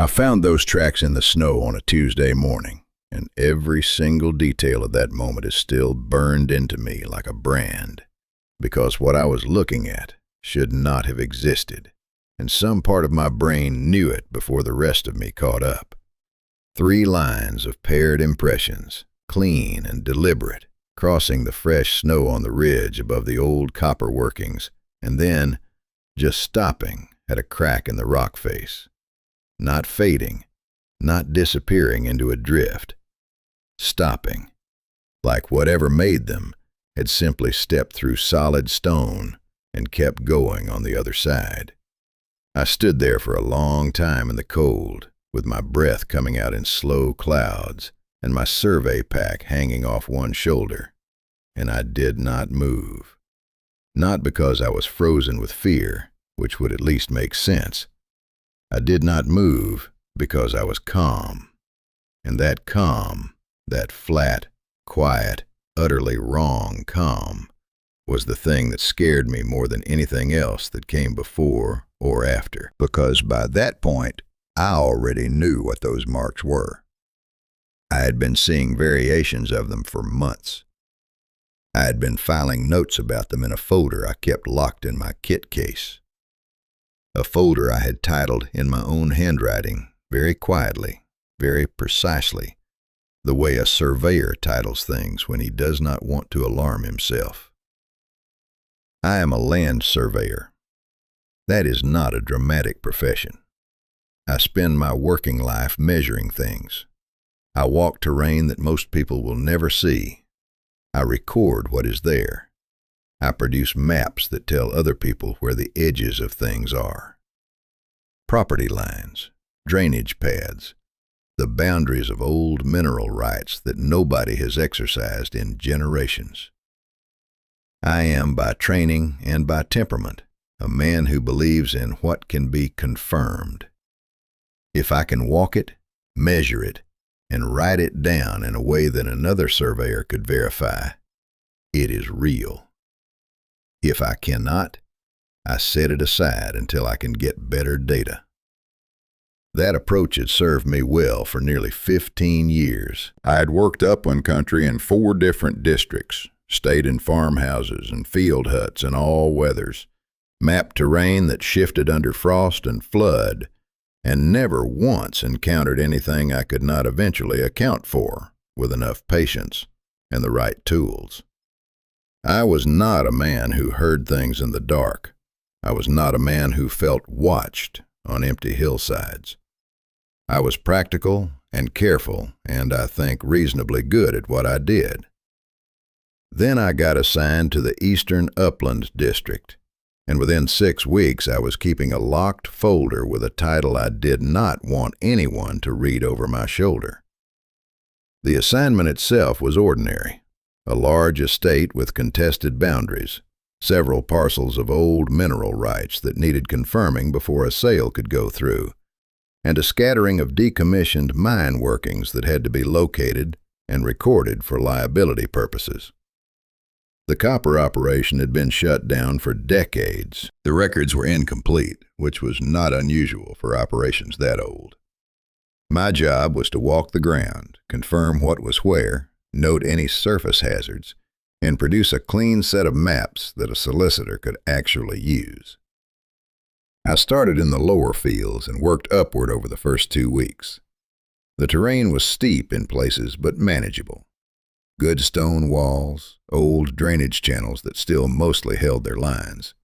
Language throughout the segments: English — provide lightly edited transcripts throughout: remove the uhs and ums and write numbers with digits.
I found those tracks in the snow on a Tuesday morning, and every single detail of that moment is still burned into me like a brand, because what I was looking at should not have existed, and some part of my brain knew it before the rest of me caught up. 3 lines of paired impressions, clean and deliberate, crossing the fresh snow on the ridge above the old copper workings, and then just stopping at a crack in the rock face. Not fading, not disappearing into a drift. Stopping, like whatever made them had simply stepped through solid stone and kept going on the other side. I stood there for a long time in the cold, with my breath coming out in slow clouds and my survey pack hanging off one shoulder, and I did not move. Not because I was frozen with fear, which would at least make sense. I did not move because I was calm. And that calm, that flat, quiet, utterly wrong calm, was the thing that scared me more than anything else that came before or after. Because by that point, I already knew what those marks were. I had been seeing variations of them for months. I had been filing notes about them in a folder I kept locked in my kit case. A folder I had titled in my own handwriting, very quietly, very precisely, the way a surveyor titles things when he does not want to alarm himself. I am a land surveyor. That is not a dramatic profession. I spend my working life measuring things. I walk terrain that most people will never see. I record what is there. I produce maps that tell other people where the edges of things are. Property lines, drainage pads, the boundaries of old mineral rights that nobody has exercised in generations. I am by training and by temperament a man who believes in what can be confirmed. If I can walk it, measure it, and write it down in a way that another surveyor could verify, it is real. If I cannot, I set it aside until I can get better data. That approach had served me well for nearly 15 years. I had worked upland country in 4 different districts, stayed in farmhouses and field huts in all weathers, mapped terrain that shifted under frost and flood, and never once encountered anything I could not eventually account for with enough patience and the right tools. I was not a man who heard things in the dark. I was not a man who felt watched on empty hillsides. I was practical and careful, and I think reasonably good at what I did. Then I got assigned to the Eastern Upland District, and within 6 weeks I was keeping a locked folder with a title I did not want anyone to read over my shoulder. The assignment itself was ordinary. A large estate with contested boundaries, several parcels of old mineral rights that needed confirming before a sale could go through, and a scattering of decommissioned mine workings that had to be located and recorded for liability purposes. The copper operation had been shut down for decades. The records were incomplete, which was not unusual for operations that old. My job was to walk the ground, confirm what was where, note any surface hazards, and produce a clean set of maps that a solicitor could actually use. I started in the lower fields and worked upward over the first 2 weeks. The terrain was steep in places but manageable. Good stone walls, old drainage channels that still mostly held their lines,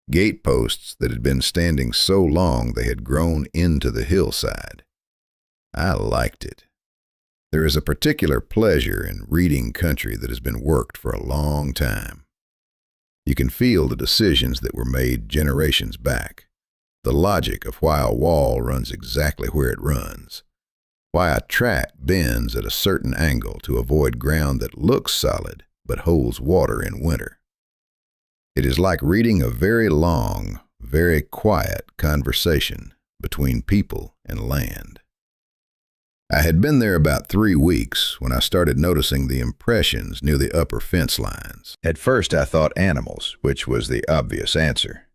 gate posts that had been standing so long they had grown into the hillside. I liked it. There is a particular pleasure in reading country that has been worked for a long time. You can feel the decisions that were made generations back, the logic of why a wall runs exactly where it runs, why a track bends at a certain angle to avoid ground that looks solid but holds water in winter. It is like reading a very long, very quiet conversation between people and land. I had been there about 3 weeks when I started noticing the impressions near the upper fence lines. At first I thought animals, which was the obvious answer.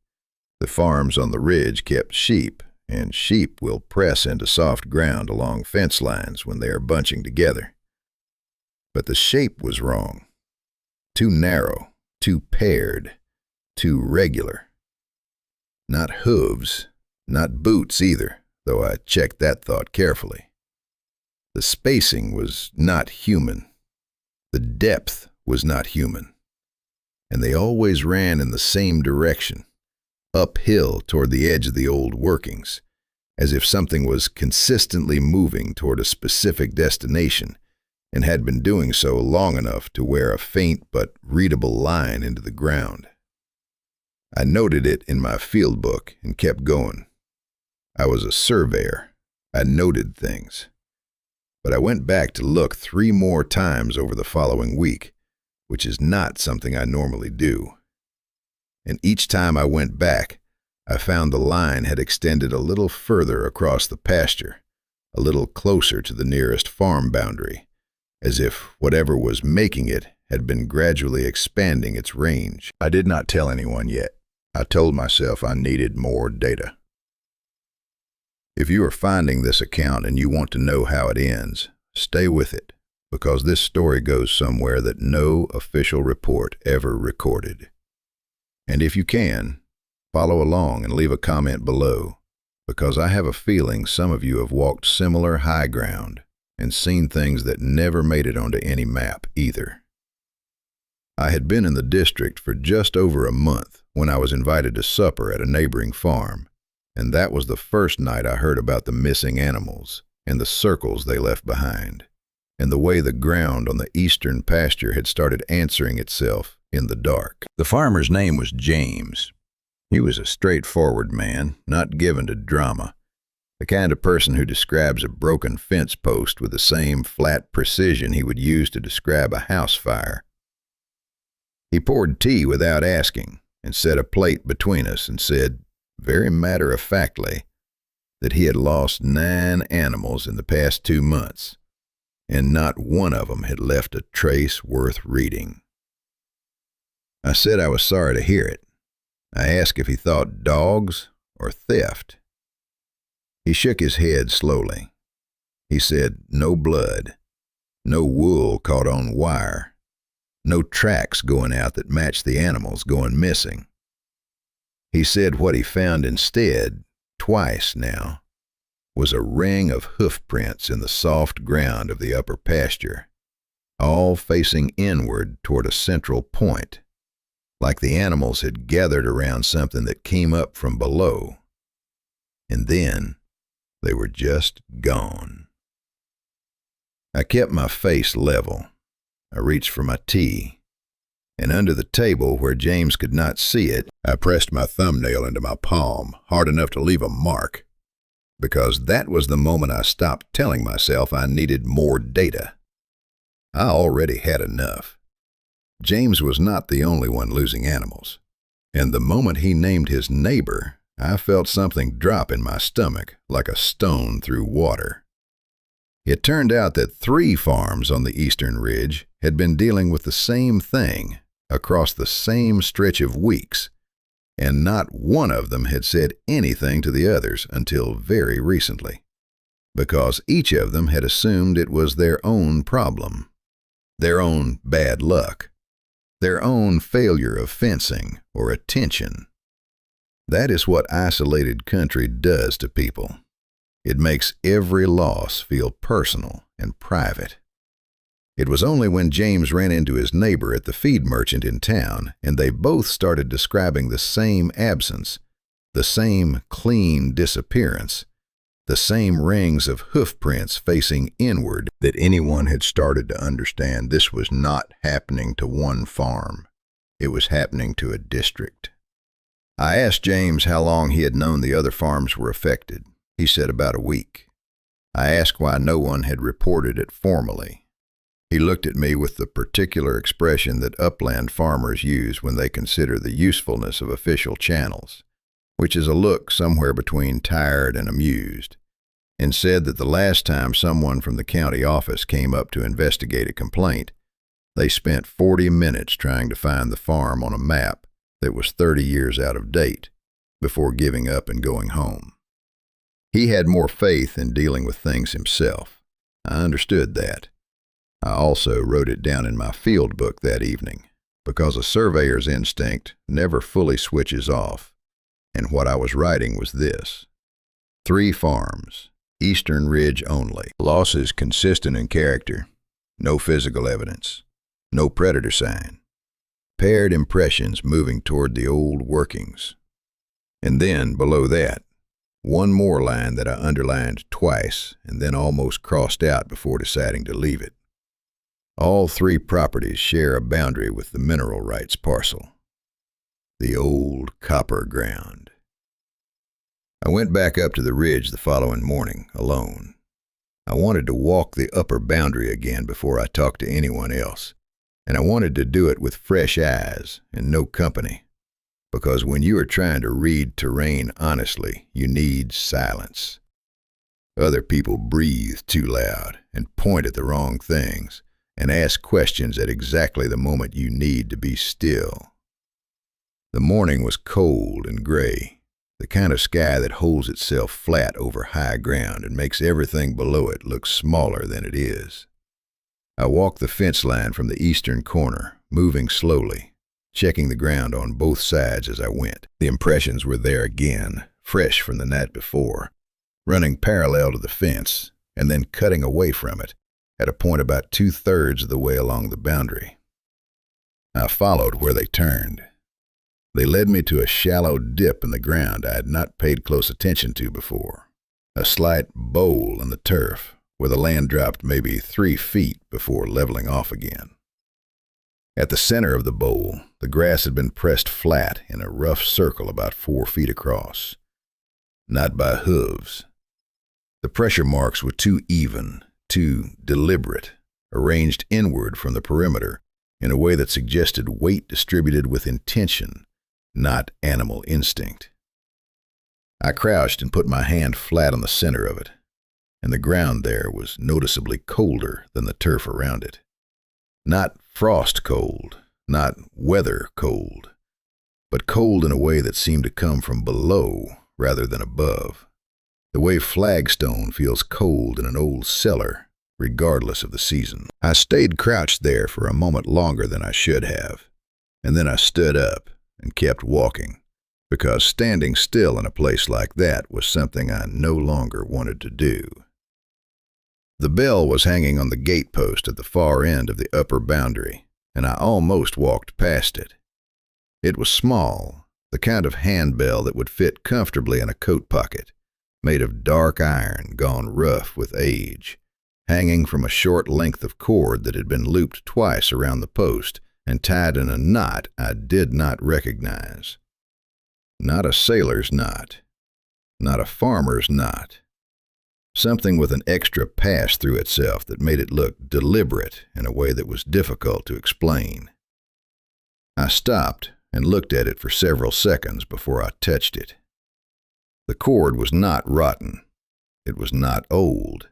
The farms on the ridge kept sheep, and sheep will press into soft ground along fence lines when they are bunching together. But the shape was wrong. Too narrow, too paired, too regular. Not hooves, not boots either, though I checked that thought carefully. The spacing was not human. The depth was not human. And they always ran in the same direction, uphill toward the edge of the old workings, as if something was consistently moving toward a specific destination and had been doing so long enough to wear a faint but readable line into the ground. I noted it in my field book and kept going. I was a surveyor. I noted things. But I went back to look 3 more times over the following week, which is not something I normally do. And each time I went back, I found the line had extended a little further across the pasture, a little closer to the nearest farm boundary, as if whatever was making it had been gradually expanding its range. I did not tell anyone yet. I told myself I needed more data. If you are finding this account and you want to know how it ends, stay with it, because this story goes somewhere that no official report ever recorded. And if you can, follow along and leave a comment below, because I have a feeling some of you have walked similar high ground and seen things that never made it onto any map either. I had been in the district for just over a month when I was invited to supper at a neighboring farm, and that was the first night I heard about the missing animals and the circles they left behind, and the way the ground on the eastern pasture had started answering itself in the dark. The farmer's name was James. He was a straightforward man, not given to drama, the kind of person who describes a broken fence post with the same flat precision he would use to describe a house fire. He poured tea without asking and set a plate between us and said, very matter-of-factly, that he had lost 9 animals in the past 2 months, and not one of them had left a trace worth reading. I said I was sorry to hear it. I asked if he thought dogs or theft. He shook his head slowly. He said no blood, no wool caught on wire, no tracks going out that matched the animals going missing. He said what he found instead, twice now, was a ring of hoof prints in the soft ground of the upper pasture, all facing inward toward a central point, like the animals had gathered around something that came up from below. And then they were just gone. I kept my face level. I reached for my tea, and under the table where James could not see it, I pressed my thumbnail into my palm hard enough to leave a mark, because that was the moment I stopped telling myself I needed more data. I already had enough. James was not the only one losing animals, and the moment he named his neighbor, I felt something drop in my stomach like a stone through water. It turned out that 3 farms on the eastern ridge had been dealing with the same thing across the same stretch of weeks, and not one of them had said anything to the others until very recently, because each of them had assumed it was their own problem, their own bad luck, their own failure of fencing or attention. That is what isolated country does to people. It makes every loss feel personal and private. It was only when James ran into his neighbor at the feed merchant in town, and they both started describing the same absence, the same clean disappearance, the same rings of hoof prints facing inward, that anyone had started to understand this was not happening to one farm. It was happening to a district. I asked James how long he had known the other farms were affected. He said about a week. I asked why no one had reported it formally. He looked at me with the particular expression that upland farmers use when they consider the usefulness of official channels, which is a look somewhere between tired and amused, and said that the last time someone from the county office came up to investigate a complaint, they spent 40 minutes trying to find the farm on a map that was 30 years out of date before giving up and going home. He had more faith in dealing with things himself. I understood that. I also wrote it down in my field book that evening, because a surveyor's instinct never fully switches off, and what I was writing was this: 3 farms, Eastern Ridge only, losses consistent in character, no physical evidence, no predator sign, paired impressions moving toward the old workings. And then, below that, one more line that I underlined twice and then almost crossed out before deciding to leave it. All 3 properties share a boundary with the mineral rights parcel. The old copper ground. I went back up to the ridge the following morning, alone. I wanted to walk the upper boundary again before I talked to anyone else, and I wanted to do it with fresh eyes and no company, because when you are trying to read terrain honestly, you need silence. Other people breathe too loud and point at the wrong things and ask questions at exactly the moment you need to be still. The morning was cold and gray, the kind of sky that holds itself flat over high ground and makes everything below it look smaller than it is. I walked the fence line from the eastern corner, moving slowly, checking the ground on both sides as I went. The impressions were there again, fresh from the night before, running parallel to the fence and then cutting away from it at a point about 2/3 of the way along the boundary. I followed where they turned. They led me to a shallow dip in the ground I had not paid close attention to before, a slight bowl in the turf where the land dropped maybe 3 feet before leveling off again. At the center of the bowl, the grass had been pressed flat in a rough circle about 4 feet across, not by hooves. The pressure marks were too even, too deliberate, arranged inward from the perimeter in a way that suggested weight distributed with intention, not animal instinct. I crouched and put my hand flat on the center of it, and the ground there was noticeably colder than the turf around it. Not frost cold, not weather cold, but cold in a way that seemed to come from below rather than above. The way flagstone feels cold in an old cellar, regardless of the season. I stayed crouched there for a moment longer than I should have, and then I stood up and kept walking, because standing still in a place like that was something I no longer wanted to do. The bell was hanging on the gatepost at the far end of the upper boundary, and I almost walked past it. It was small, the kind of handbell that would fit comfortably in a coat pocket, made of dark iron gone rough with age, hanging from a short length of cord that had been looped twice around the post and tied in a knot I did not recognize. Not a sailor's knot, not a farmer's knot. Something with an extra pass through itself that made it look deliberate in a way that was difficult to explain. I stopped and looked at it for several seconds before I touched it. The cord was not rotten. It was not old.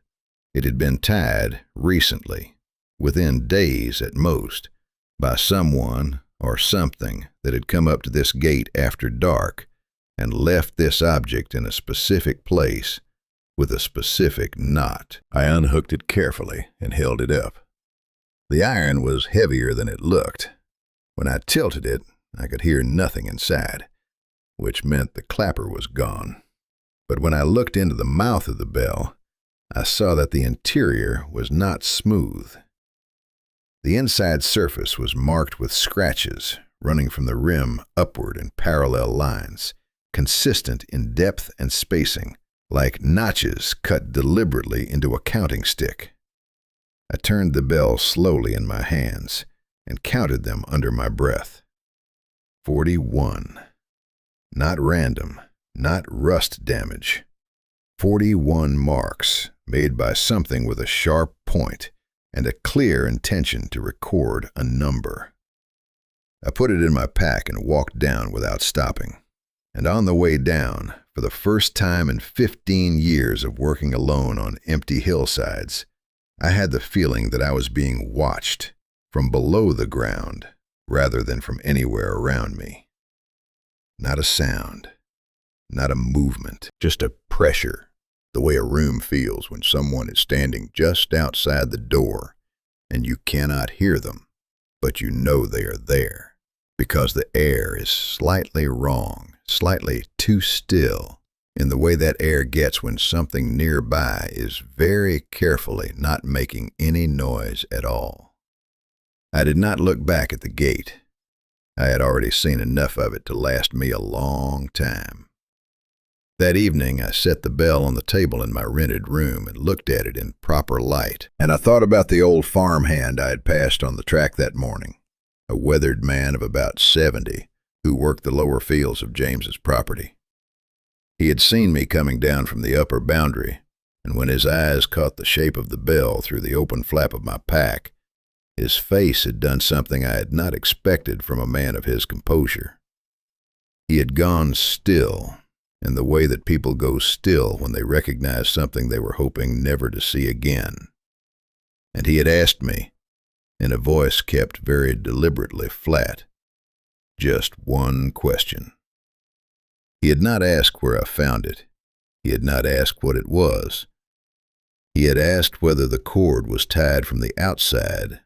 It had been tied recently, within days at most, by someone or something that had come up to this gate after dark and left this object in a specific place with a specific knot. I unhooked it carefully and held it up. The iron was heavier than it looked. When I tilted it, I could hear nothing inside, which meant the clapper was gone. But when I looked into the mouth of the bell, I saw that the interior was not smooth. The inside surface was marked with scratches running from the rim upward in parallel lines, consistent in depth and spacing, like notches cut deliberately into a counting stick. I turned the bell slowly in my hands and counted them under my breath. 41. Not random, not rust damage. 41 marks made by something with a sharp point and a clear intention to record a number. I put it in my pack and walked down without stopping. And on the way down, for the first time in 15 years of working alone on empty hillsides, I had the feeling that I was being watched from below the ground rather than from anywhere around me. Not a sound, not a movement, just a pressure The way a room feels when someone is standing just outside the door and you cannot hear them, but you know they are there because the air is slightly wrong, slightly too still, in the way that air gets when something nearby is very carefully not making any noise at all. I did not look back at the gate. I had already seen enough of it to last me a long time. That evening, I set the bell on the table in my rented room and looked at it in proper light, and I thought about the old farmhand I had passed on the track that morning, a weathered man of about 70 who worked the lower fields of James's property. He had seen me coming down from the upper boundary, and when his eyes caught the shape of the bell through the open flap of my pack, his face had done something I had not expected from a man of his composure. He had gone still, in the way that people go still when they recognize something they were hoping never to see again. And he had asked me, in a voice kept very deliberately flat, just one question. He had not asked where I found it. He had not asked what it was. He had asked whether the cord was tied from the outside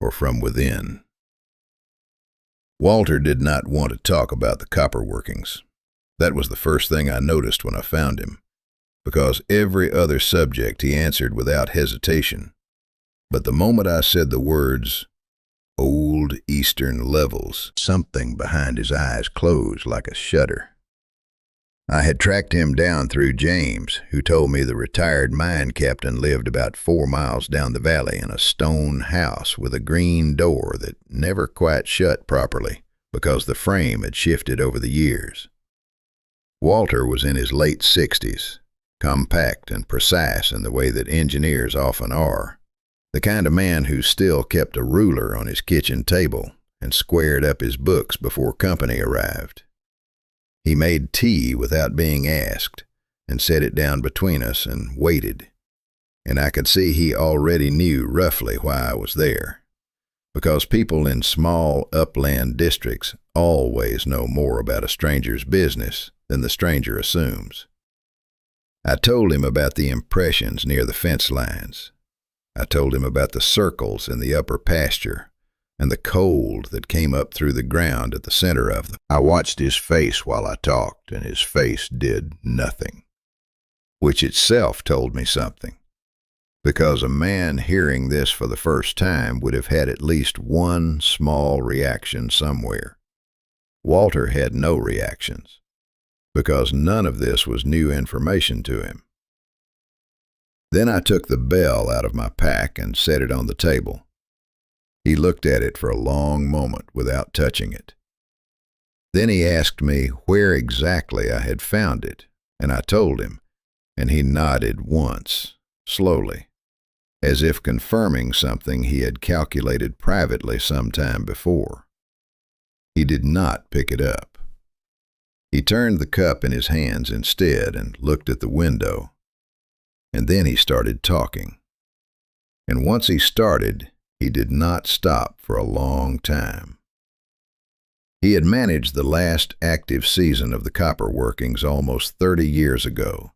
or from within. Walter did not want to talk about the copper workings. That was the first thing I noticed when I found him, because every other subject he answered without hesitation. But the moment I said the words, "Old Eastern Levels," something behind his eyes closed like a shutter. I had tracked him down through James, who told me the retired mine captain lived about 4 miles down the valley in a stone house with a green door that never quite shut properly because the frame had shifted over the years. Walter was in his late 60s, compact and precise in the way that engineers often are, the kind of man who still kept a ruler on his kitchen table and squared up his books before company arrived. He made tea without being asked and set it down between us and waited, and I could see he already knew roughly why I was there, because people in small upland districts always know more about a stranger's business than the stranger assumes. I told him about the impressions near the fence lines. I told him about the circles in the upper pasture and the cold that came up through the ground at the center of them. I watched his face while I talked, and his face did nothing, which itself told me something, because a man hearing this for the first time would have had at least one small reaction somewhere. Walter had no reactions, because none of this was new information to him. Then I took the bell out of my pack and set it on the table. He looked at it for a long moment without touching it. Then he asked me where exactly I had found it, and I told him, and he nodded once, slowly, as if confirming something he had calculated privately some time before. He did not pick it up. He turned the cup in his hands instead and looked at the window, and then he started talking. And once he started, he did not stop for a long time. He had managed the last active season of the copper workings almost 30 years ago.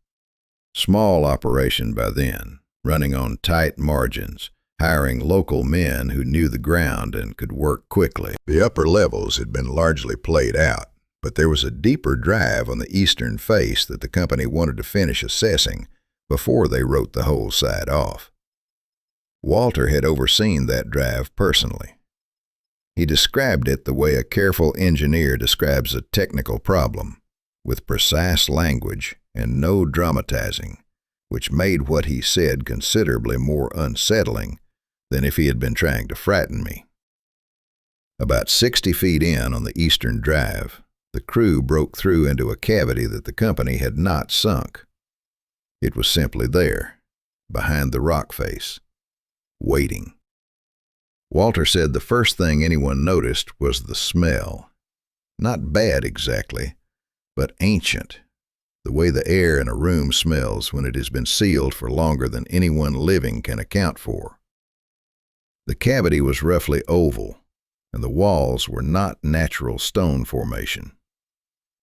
Small operation by then, running on tight margins, hiring local men who knew the ground and could work quickly. The upper levels had been largely played out, but there was a deeper drive on the eastern face that the company wanted to finish assessing before they wrote the whole side off. Walter had overseen that drive personally. He described it the way a careful engineer describes a technical problem, with precise language and no dramatizing, which made what he said considerably more unsettling than if he had been trying to frighten me. About 60 feet in on the eastern drive, the crew broke through into a cavity that the company had not sunk. It was simply there, behind the rock face, waiting. Walter said the first thing anyone noticed was the smell. Not bad exactly, but ancient, the way the air in a room smells when it has been sealed for longer than anyone living can account for. The cavity was roughly oval, and the walls were not natural stone formation.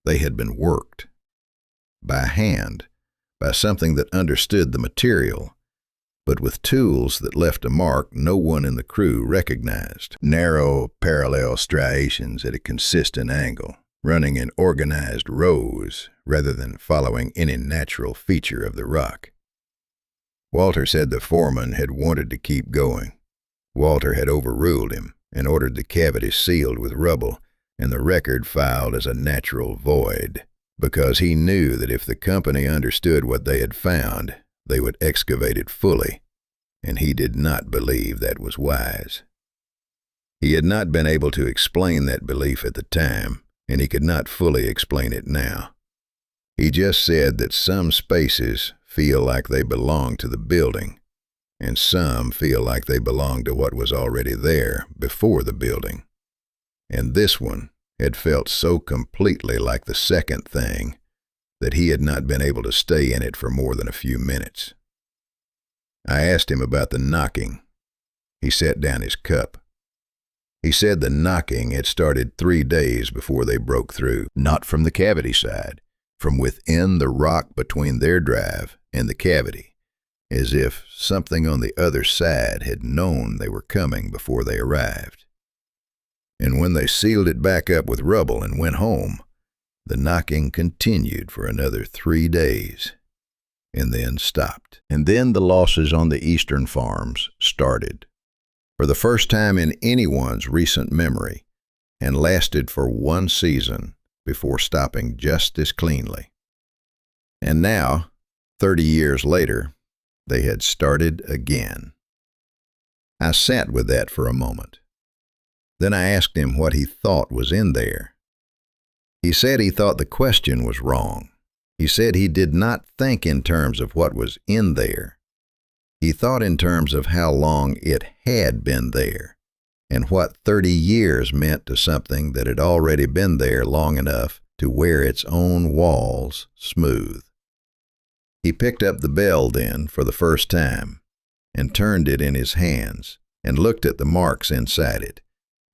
They had been worked by hand, by something that understood the material, but with tools that left a mark no one in the crew recognized. Narrow, parallel striations at a consistent angle, running in organized rows rather than following any natural feature of the rock. Walter said the foreman had wanted to keep going. Walter had overruled him and ordered the cavity sealed with rubble and the record filed as a natural void, because he knew that if the company understood what they had found, they would excavate it fully, and he did not believe that was wise. He had not been able to explain that belief at the time, and he could not fully explain it now. He just said that some spaces feel like they belong to the building, and some feel like they belong to what was already there before the building. And this one had felt so completely like the second thing that he had not been able to stay in it for more than a few minutes. I asked him about the knocking. He set down his cup. He said the knocking had started 3 days before they broke through, not from the cavity side, from within the rock between their drive and the cavity, as if something on the other side had known they were coming before they arrived. And when they sealed it back up with rubble and went home, the knocking continued for another 3 days, and then stopped. And then the losses on the eastern farms started, for the first time in anyone's recent memory, and lasted for 1 season before stopping just as cleanly. And now, 30 years later, they had started again. I sat with that for a moment. Then I asked him what he thought was in there. He said he thought the question was wrong. He said he did not think in terms of what was in there. He thought in terms of how long it had been there, and what 30 years meant to something that had already been there long enough to wear its own walls smooth. He picked up the bell then for the first time, and turned it in his hands, and looked at the marks inside it,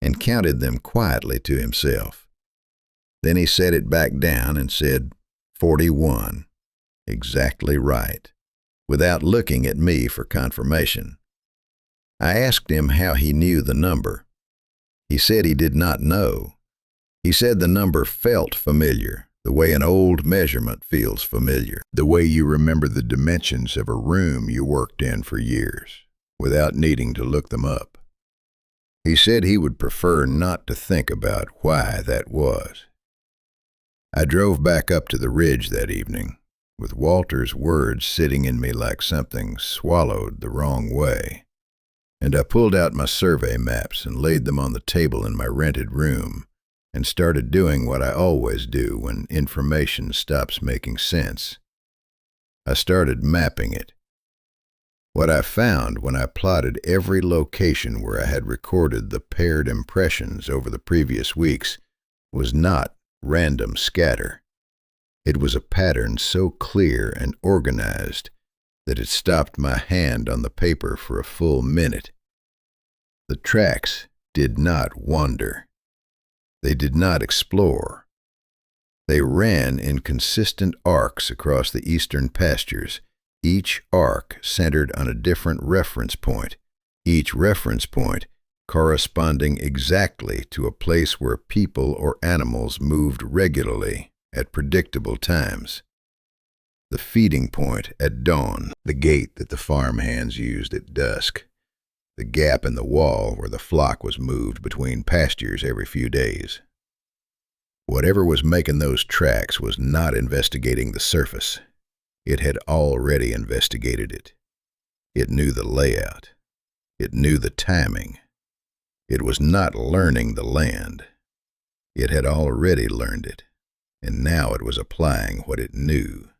and counted them quietly to himself. Then he set it back down and said, 41, exactly right, without looking at me for confirmation. I asked him how he knew the number. He said he did not know. He said the number felt familiar, the way an old measurement feels familiar, the way you remember the dimensions of a room you worked in for years, without needing to look them up. He said he would prefer not to think about why that was. I drove back up to the ridge that evening, with Walter's words sitting in me like something swallowed the wrong way, and I pulled out my survey maps and laid them on the table in my rented room, and started doing what I always do when information stops making sense. I started mapping it. What I found when I plotted every location where I had recorded the paired impressions over the previous weeks was not random scatter. It was a pattern so clear and organized that it stopped my hand on the paper for a full minute. The tracks did not wander. They did not explore. They ran in consistent arcs across the eastern pastures, each arc centered on a different reference point, each reference point corresponding exactly to a place where people or animals moved regularly at predictable times. The feeding point at dawn, the gate that the farmhands used at dusk, the gap in the wall where the flock was moved between pastures every few days. Whatever was making those tracks was not investigating the surface. It had already investigated it. It knew the layout. It knew the timing. It was not learning the land. It had already learned it, and now it was applying what it knew.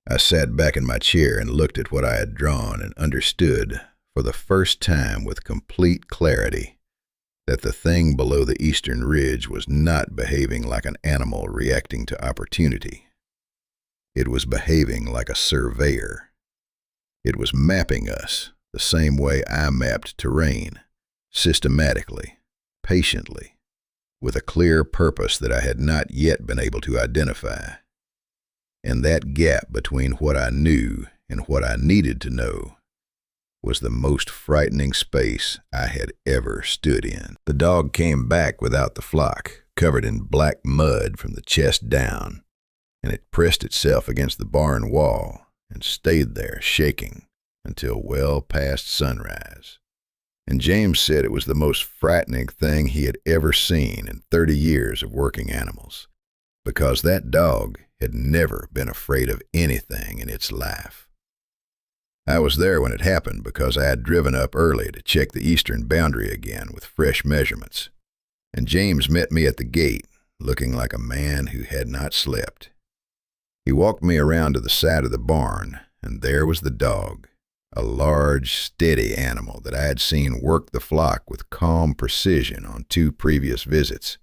I sat back in my chair and looked at what I had drawn and understood, for the first time with complete clarity, that the thing below the eastern ridge was not behaving like an animal reacting to opportunity. It was behaving like a surveyor. It was mapping us the same way I mapped terrain, systematically, patiently, with a clear purpose that I had not yet been able to identify. And that gap between what I knew and what I needed to know was the most frightening space I had ever stood in. The dog came back without the flock, covered in black mud from the chest down, and it pressed itself against the barn wall and stayed there shaking until well past sunrise. And James said it was the most frightening thing he had ever seen in 30 years of working animals, because that dog had never been afraid of anything in its life. I was there when it happened because I had driven up early to check the eastern boundary again with fresh measurements, and James met me at the gate, looking like a man who had not slept. He walked me around to the side of the barn, and there was the dog, a large, steady animal that I had seen work the flock with calm precision on 2 previous visits,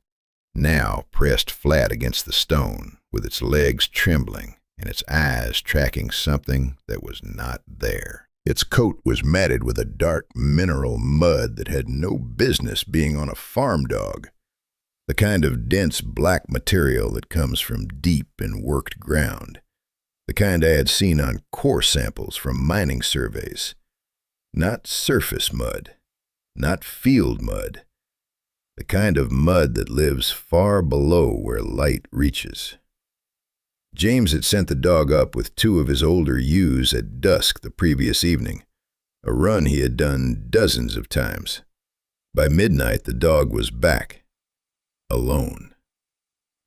now pressed flat against the stone, with its legs trembling and its eyes tracking something that was not there. Its coat was matted with a dark mineral mud that had no business being on a farm dog, the kind of dense black material that comes from deep and worked ground, the kind I had seen on core samples from mining surveys. Not surface mud, not field mud, the kind of mud that lives far below where light reaches. James had sent the dog up with 2 of his older ewes at dusk the previous evening, a run he had done dozens of times. By midnight, the dog was back, alone.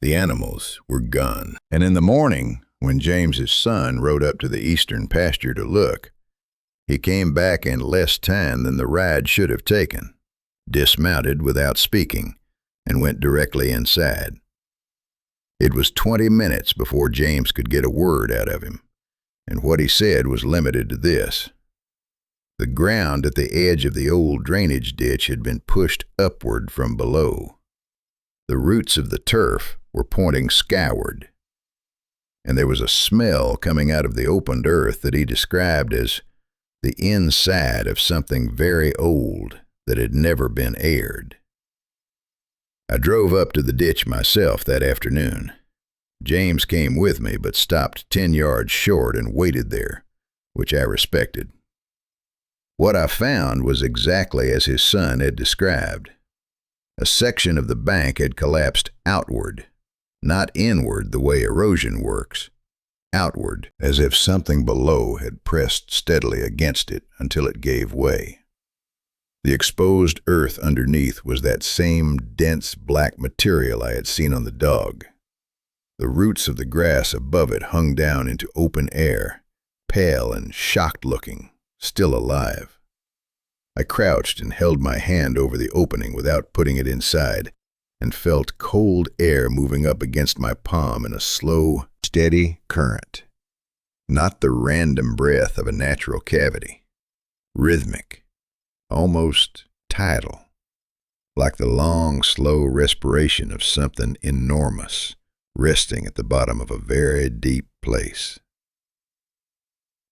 The animals were gone. And in the morning, when James's son rode up to the eastern pasture to look, he came back in less time than the ride should have taken, dismounted without speaking, and went directly inside. It was 20 minutes before James could get a word out of him, and what he said was limited to this. The ground at the edge of the old drainage ditch had been pushed upward from below. The roots of the turf were pointing skyward, and there was a smell coming out of the opened earth that he described as the inside of something very old that had never been aired. I drove up to the ditch myself that afternoon. James came with me, but stopped 10 yards short and waited there, which I respected. What I found was exactly as his son had described. A section of the bank had collapsed outward, not inward the way erosion works, outward, as if something below had pressed steadily against it until it gave way. The exposed earth underneath was that same dense black material I had seen on the dog. The roots of the grass above it hung down into open air, pale and shocked-looking, still alive. I crouched and held my hand over the opening without putting it inside, and felt cold air moving up against my palm in a slow, steady current. Not the random breath of a natural cavity. Rhythmic. Almost tidal, like the long, slow respiration of something enormous resting at the bottom of a very deep place.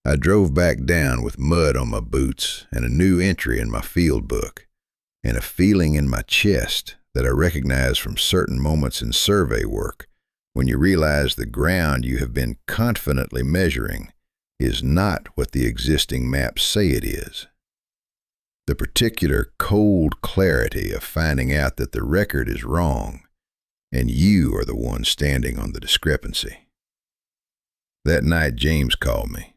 I drove back down with mud on my boots and a new entry in my field book, and a feeling in my chest that I recognize from certain moments in survey work when you realize the ground you have been confidently measuring is not what the existing maps say it is. The particular cold clarity of finding out that the record is wrong, and you are the one standing on the discrepancy. That night, James called me.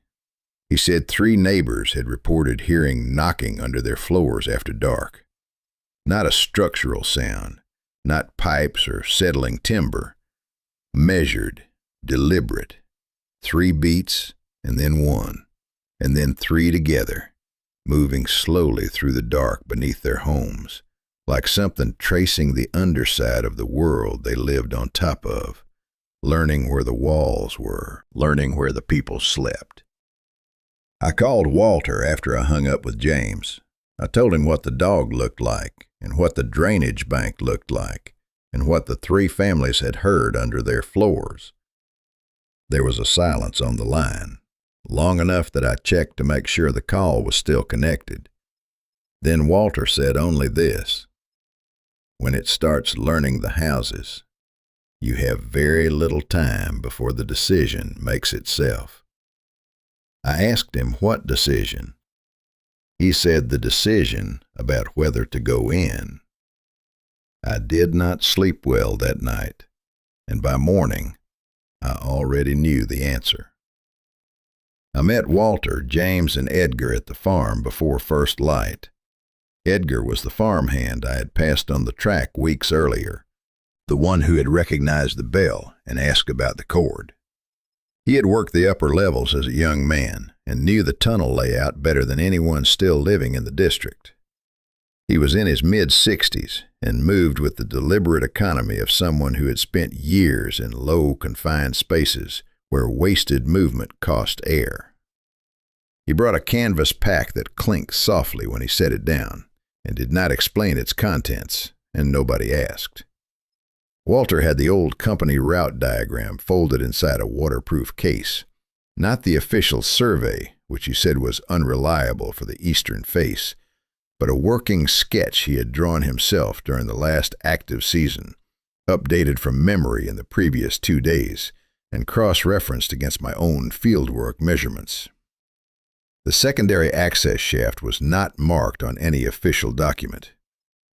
He said 3 neighbors had reported hearing knocking under their floors after dark. Not a structural sound, not pipes or settling timber. Measured, deliberate. 3 beats, and then 1, and then 3 together, moving slowly through the dark beneath their homes, like something tracing the underside of the world they lived on top of, learning where the walls were, learning where the people slept. I called Walter after I hung up with James. I told him what the dog looked like, and what the drainage bank looked like, and what the 3 families had heard under their floors. There was a silence on the line, long enough that I checked to make sure the call was still connected. Then Walter said only this: "When it starts learning the houses, you have very little time before the decision makes itself. I asked him what decision. He said the decision about whether to go in. I did not sleep well that night, and by morning, I already knew the answer. I met Walter, James, and Edgar at the farm before first light. Edgar was the farmhand I had passed on the track weeks earlier, the one who had recognized the bell and asked about the cord. He had worked the upper levels as a young man and knew the tunnel layout better than anyone still living in the district. He was in his mid-60s and moved with the deliberate economy of someone who had spent years in low, confined spaces where wasted movement cost air. He brought a canvas pack that clinked softly when he set it down and did not explain its contents, and nobody asked. Walter had the old company route diagram folded inside a waterproof case, not the official survey, which he said was unreliable for the eastern face, but a working sketch he had drawn himself during the last active season, updated from memory in the previous 2 days, and cross-referenced against my own fieldwork measurements. The secondary access shaft was not marked on any official document.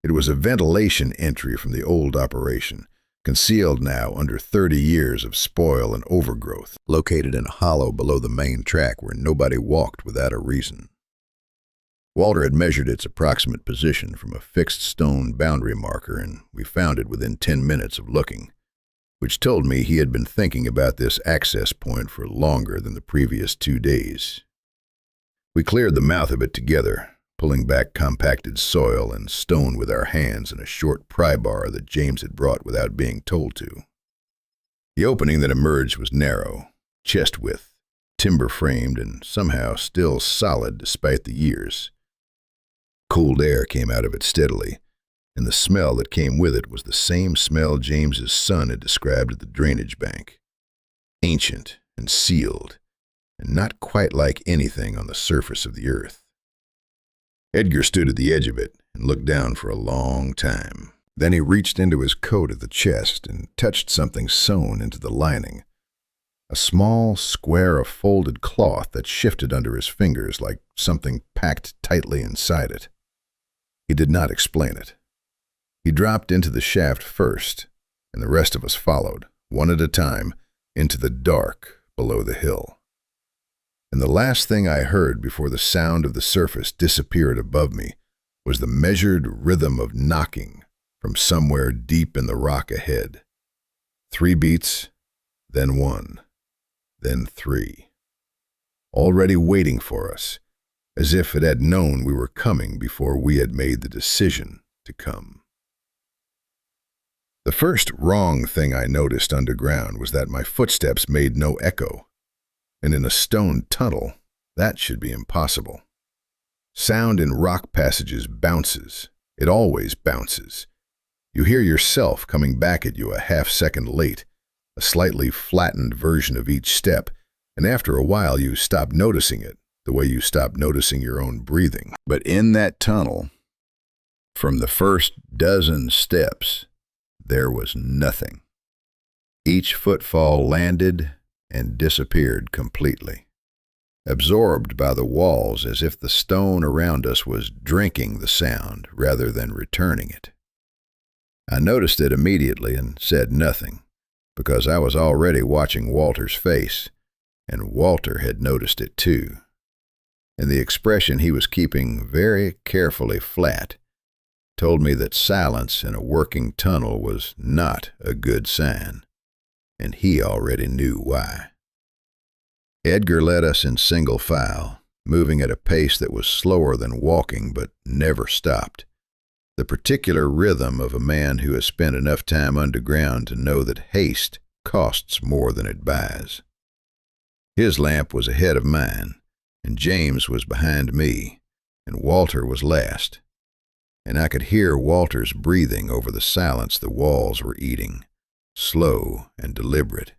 It was a ventilation entry from the old operation, concealed now under 30 years of spoil and overgrowth, located in a hollow below the main track where nobody walked without a reason. Walter had measured its approximate position from a fixed stone boundary marker, and we found it within 10 minutes of looking, which told me he had been thinking about this access point for longer than the previous 2 days. We cleared the mouth of it together, pulling back compacted soil and stone with our hands and a short pry bar that James had brought without being told to. The opening that emerged was narrow, chest width, timber-framed, and somehow still solid despite the years. Cold air came out of it steadily, and the smell that came with it was the same smell James's son had described at the drainage bank. Ancient and sealed, and not quite like anything on the surface of the earth. Edgar stood at the edge of it and looked down for a long time. Then he reached into his coat at the chest and touched something sewn into the lining, a small square of folded cloth that shifted under his fingers like something packed tightly inside it. He did not explain it. He dropped into the shaft first, and the rest of us followed, one at a time, into the dark below the hill. And the last thing I heard before the sound of the surface disappeared above me was the measured rhythm of knocking from somewhere deep in the rock ahead. 3 beats, then 1, then 3. Already waiting for us, as if it had known we were coming before we had made the decision to come. The first wrong thing I noticed underground was that my footsteps made no echo, and in a stone tunnel, that should be impossible. Sound in rock passages bounces. It always bounces. You hear yourself coming back at you a half-second late, a slightly flattened version of each step, and after a while you stop noticing it, the way you stop noticing your own breathing. But in that tunnel, from the first dozen steps, there was nothing. Each footfall landed and disappeared completely, absorbed by the walls as if the stone around us was drinking the sound rather than returning it. I noticed it immediately and said nothing, because I was already watching Walter's face, and Walter had noticed it too. And the expression he was keeping very carefully flat told me that silence in a working tunnel was not a good sign, and he already knew why. Edgar led us in single file, moving at a pace that was slower than walking but never stopped, the particular rhythm of a man who has spent enough time underground to know that haste costs more than it buys. His lamp was ahead of mine, and James was behind me, and Walter was last, and I could hear Walter's breathing over the silence the walls were eating, slow and deliberate.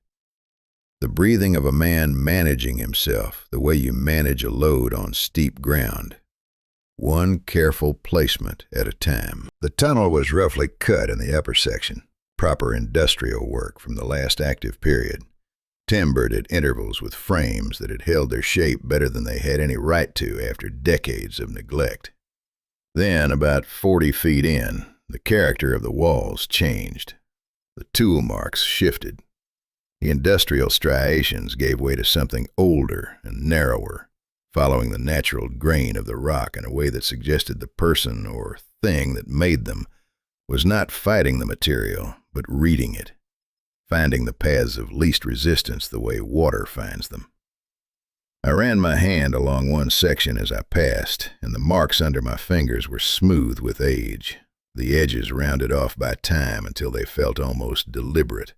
The breathing of a man managing himself the way you manage a load on steep ground, one careful placement at a time. The tunnel was roughly cut in the upper section, proper industrial work from the last active period, timbered at intervals with frames that had held their shape better than they had any right to after decades of neglect. Then, about 40 feet in, the character of the walls changed. The tool marks shifted. The industrial striations gave way to something older and narrower, following the natural grain of the rock in a way that suggested the person or thing that made them was not fighting the material, but reading it, finding the paths of least resistance the way water finds them. I ran my hand along one section as I passed, and the marks under my fingers were smooth with age, the edges rounded off by time until they felt almost deliberate,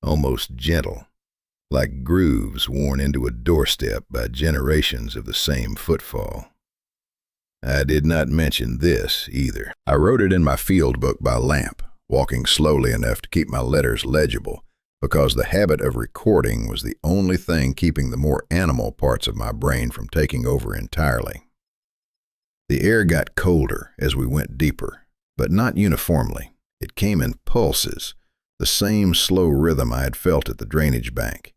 almost gentle, like grooves worn into a doorstep by generations of the same footfall. I did not mention this, either. I wrote it in my field book by lamp, walking slowly enough to keep my letters legible, because the habit of recording was the only thing keeping the more animal parts of my brain from taking over entirely. The air got colder as we went deeper, but not uniformly. It came in pulses, the same slow rhythm I had felt at the drainage bank,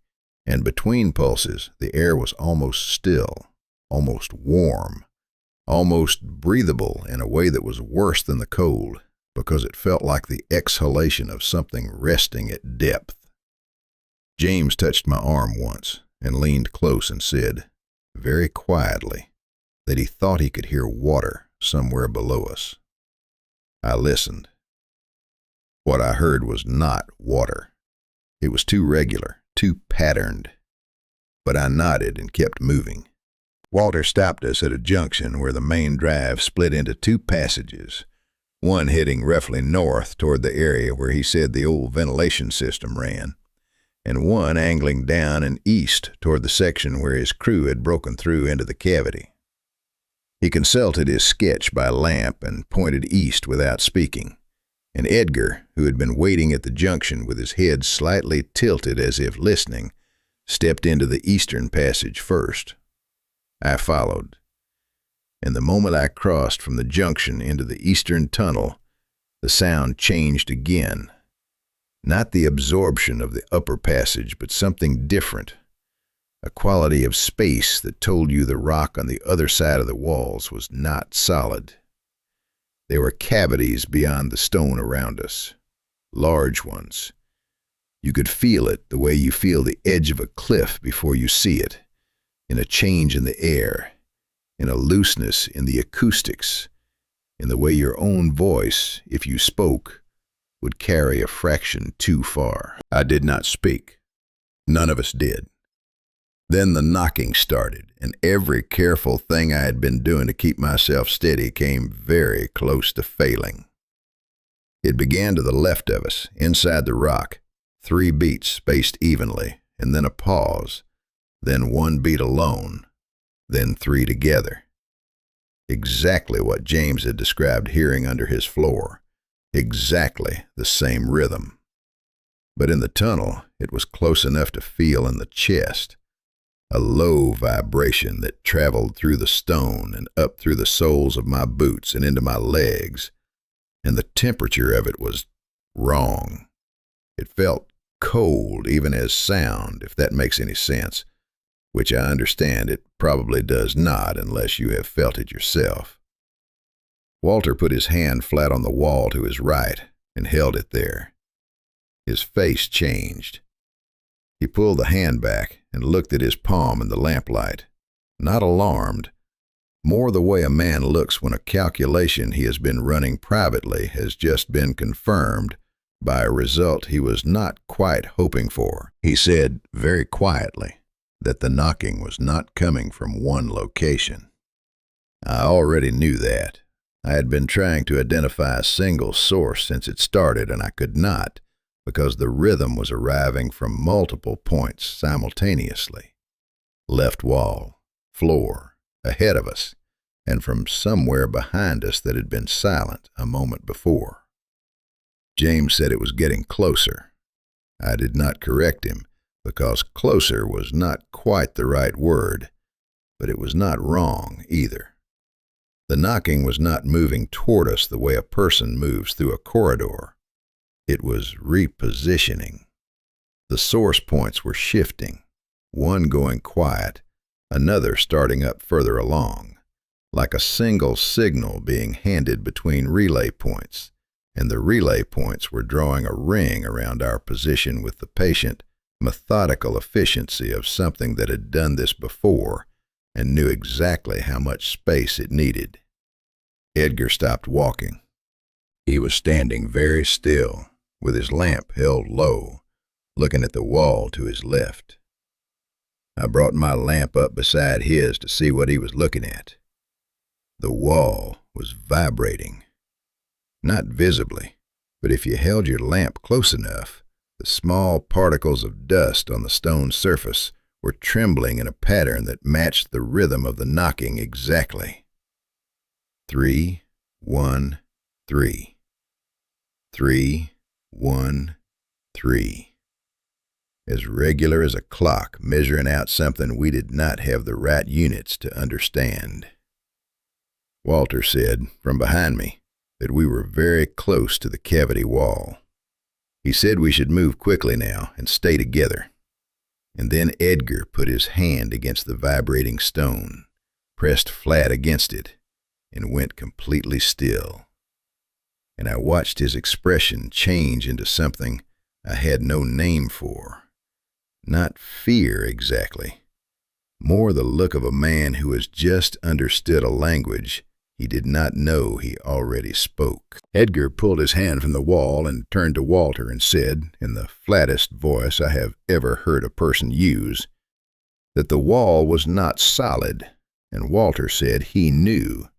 and between pulses the air was almost still, almost warm, almost breathable in a way that was worse than the cold, because it felt like the exhalation of something resting at depth. James touched my arm once and leaned close and said, very quietly, that he thought he could hear water somewhere below us. I listened. What I heard was not water. It was too regular, too patterned. But I nodded and kept moving. Walter stopped us at a junction where the main drive split into two passages, one heading roughly north toward the area where he said the old ventilation system ran, and one angling down and east toward the section where his crew had broken through into the cavity. He consulted his sketch by lamp and pointed east without speaking, and Edgar, who had been waiting at the junction with his head slightly tilted as if listening, stepped into the eastern passage first. I followed, and the moment I crossed from the junction into the eastern tunnel, the sound changed again. Not the absorption of the upper passage, but something different, a quality of space that told you the rock on the other side of the walls was not solid. There were cavities beyond the stone around us, large ones. You could feel it the way you feel the edge of a cliff before you see it, in a change in the air, in a looseness in the acoustics, in the way your own voice, if you spoke, would carry a fraction too far. I did not speak. None of us did. Then the knocking started, and every careful thing I had been doing to keep myself steady came very close to failing. It began to the left of us, inside the rock, 3 beats spaced evenly, and then a pause, then 1 beat alone, then 3 together. Exactly what James had described hearing under his floor, exactly the same rhythm. But in the tunnel, it was close enough to feel in the chest, a low vibration that traveled through the stone and up through the soles of my boots and into my legs, and the temperature of it was wrong. It felt cold even as sound, if that makes any sense, which I understand it probably does not unless you have felt it yourself. Walter put his hand flat on the wall to his right and held it there. His face changed. He pulled the hand back and looked at his palm in the lamplight, not alarmed, more the way a man looks when a calculation he has been running privately has just been confirmed by a result he was not quite hoping for. He said very quietly that the knocking was not coming from one location. I already knew that. I had been trying to identify a single source since it started, and I could not, because the rhythm was arriving from multiple points simultaneously. Left wall, floor, ahead of us, and from somewhere behind us that had been silent a moment before. James said it was getting closer. I did not correct him, because closer was not quite the right word, but it was not wrong either. The knocking was not moving toward us the way a person moves through a corridor. It was repositioning. The source points were shifting, one going quiet, another starting up further along, like a single signal being handed between relay points, and the relay points were drawing a ring around our position with the patient, methodical efficiency of something that had done this before and knew exactly how much space it needed. Edgar stopped walking. He was standing very still, with his lamp held low, looking at the wall to his left. I brought my lamp up beside his to see what he was looking at. The wall was vibrating. Not visibly, but if you held your lamp close enough, the small particles of dust on the stone surface were trembling in a pattern that matched the rhythm of the knocking exactly. 3, 1, 3. 3, 1, 3. As regular as a clock measuring out something we did not have the right units to understand. Walter said, from behind me, that we were very close to the cavity wall. He said we should move quickly now and stay together. And then Edgar put his hand against the vibrating stone, pressed flat against it, and went completely still. And I watched his expression change into something I had no name for. Not fear exactly, more the look of a man who has just understood a language he did not know he already spoke. Edgar pulled his hand from the wall and turned to Walter and said, in the flattest voice I have ever heard a person use, that the wall was not solid, and Walter said he knew,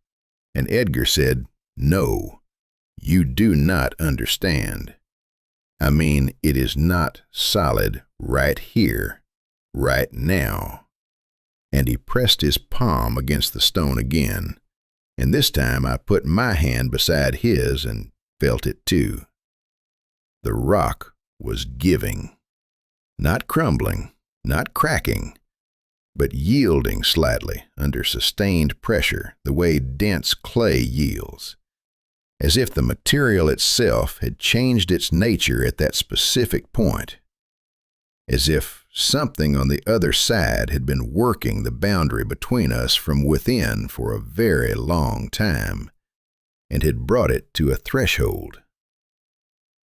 and Edgar said, no, you do not understand. I mean, it is not solid right here, right now. And he pressed his palm against the stone again, and this time I put my hand beside his and felt it too. The rock was giving, not crumbling, not cracking, but yielding slightly under sustained pressure the way dense clay yields, as if the material itself had changed its nature at that specific point, as if something on the other side had been working the boundary between us from within for a very long time, and had brought it to a threshold.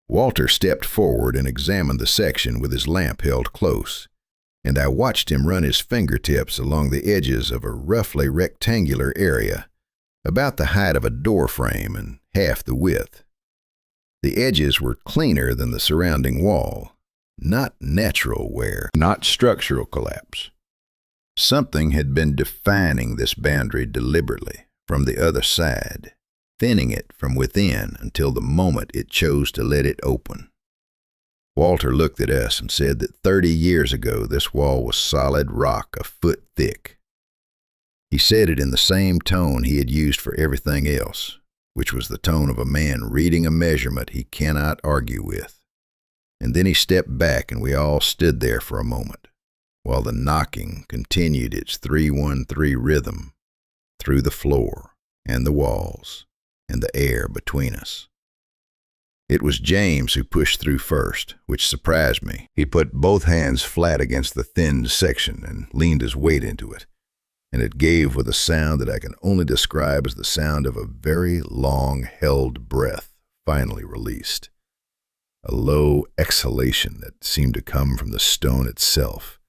Walter stepped forward and examined the section with his lamp held close, and I watched him run his fingertips along the edges of a roughly rectangular area, about the height of a door frame and half the width. The edges were cleaner than the surrounding wall, not natural wear, not structural collapse. Something had been defining this boundary deliberately from the other side, thinning it from within until the moment it chose to let it open. Walter looked at us and said that 30 years ago this wall was solid rock a foot thick. He said it in the same tone he had used for everything else, which was the tone of a man reading a measurement he cannot argue with. And then he stepped back and we all stood there for a moment, while the knocking continued its 3-1-3 rhythm through the floor and the walls and the air between us. It was James who pushed through first, which surprised me. He put both hands flat against the thinned section and leaned his weight into it, and it gave with a sound that I can only describe as the sound of a very long-held breath finally released. A low exhalation that seemed to come from the stone itself.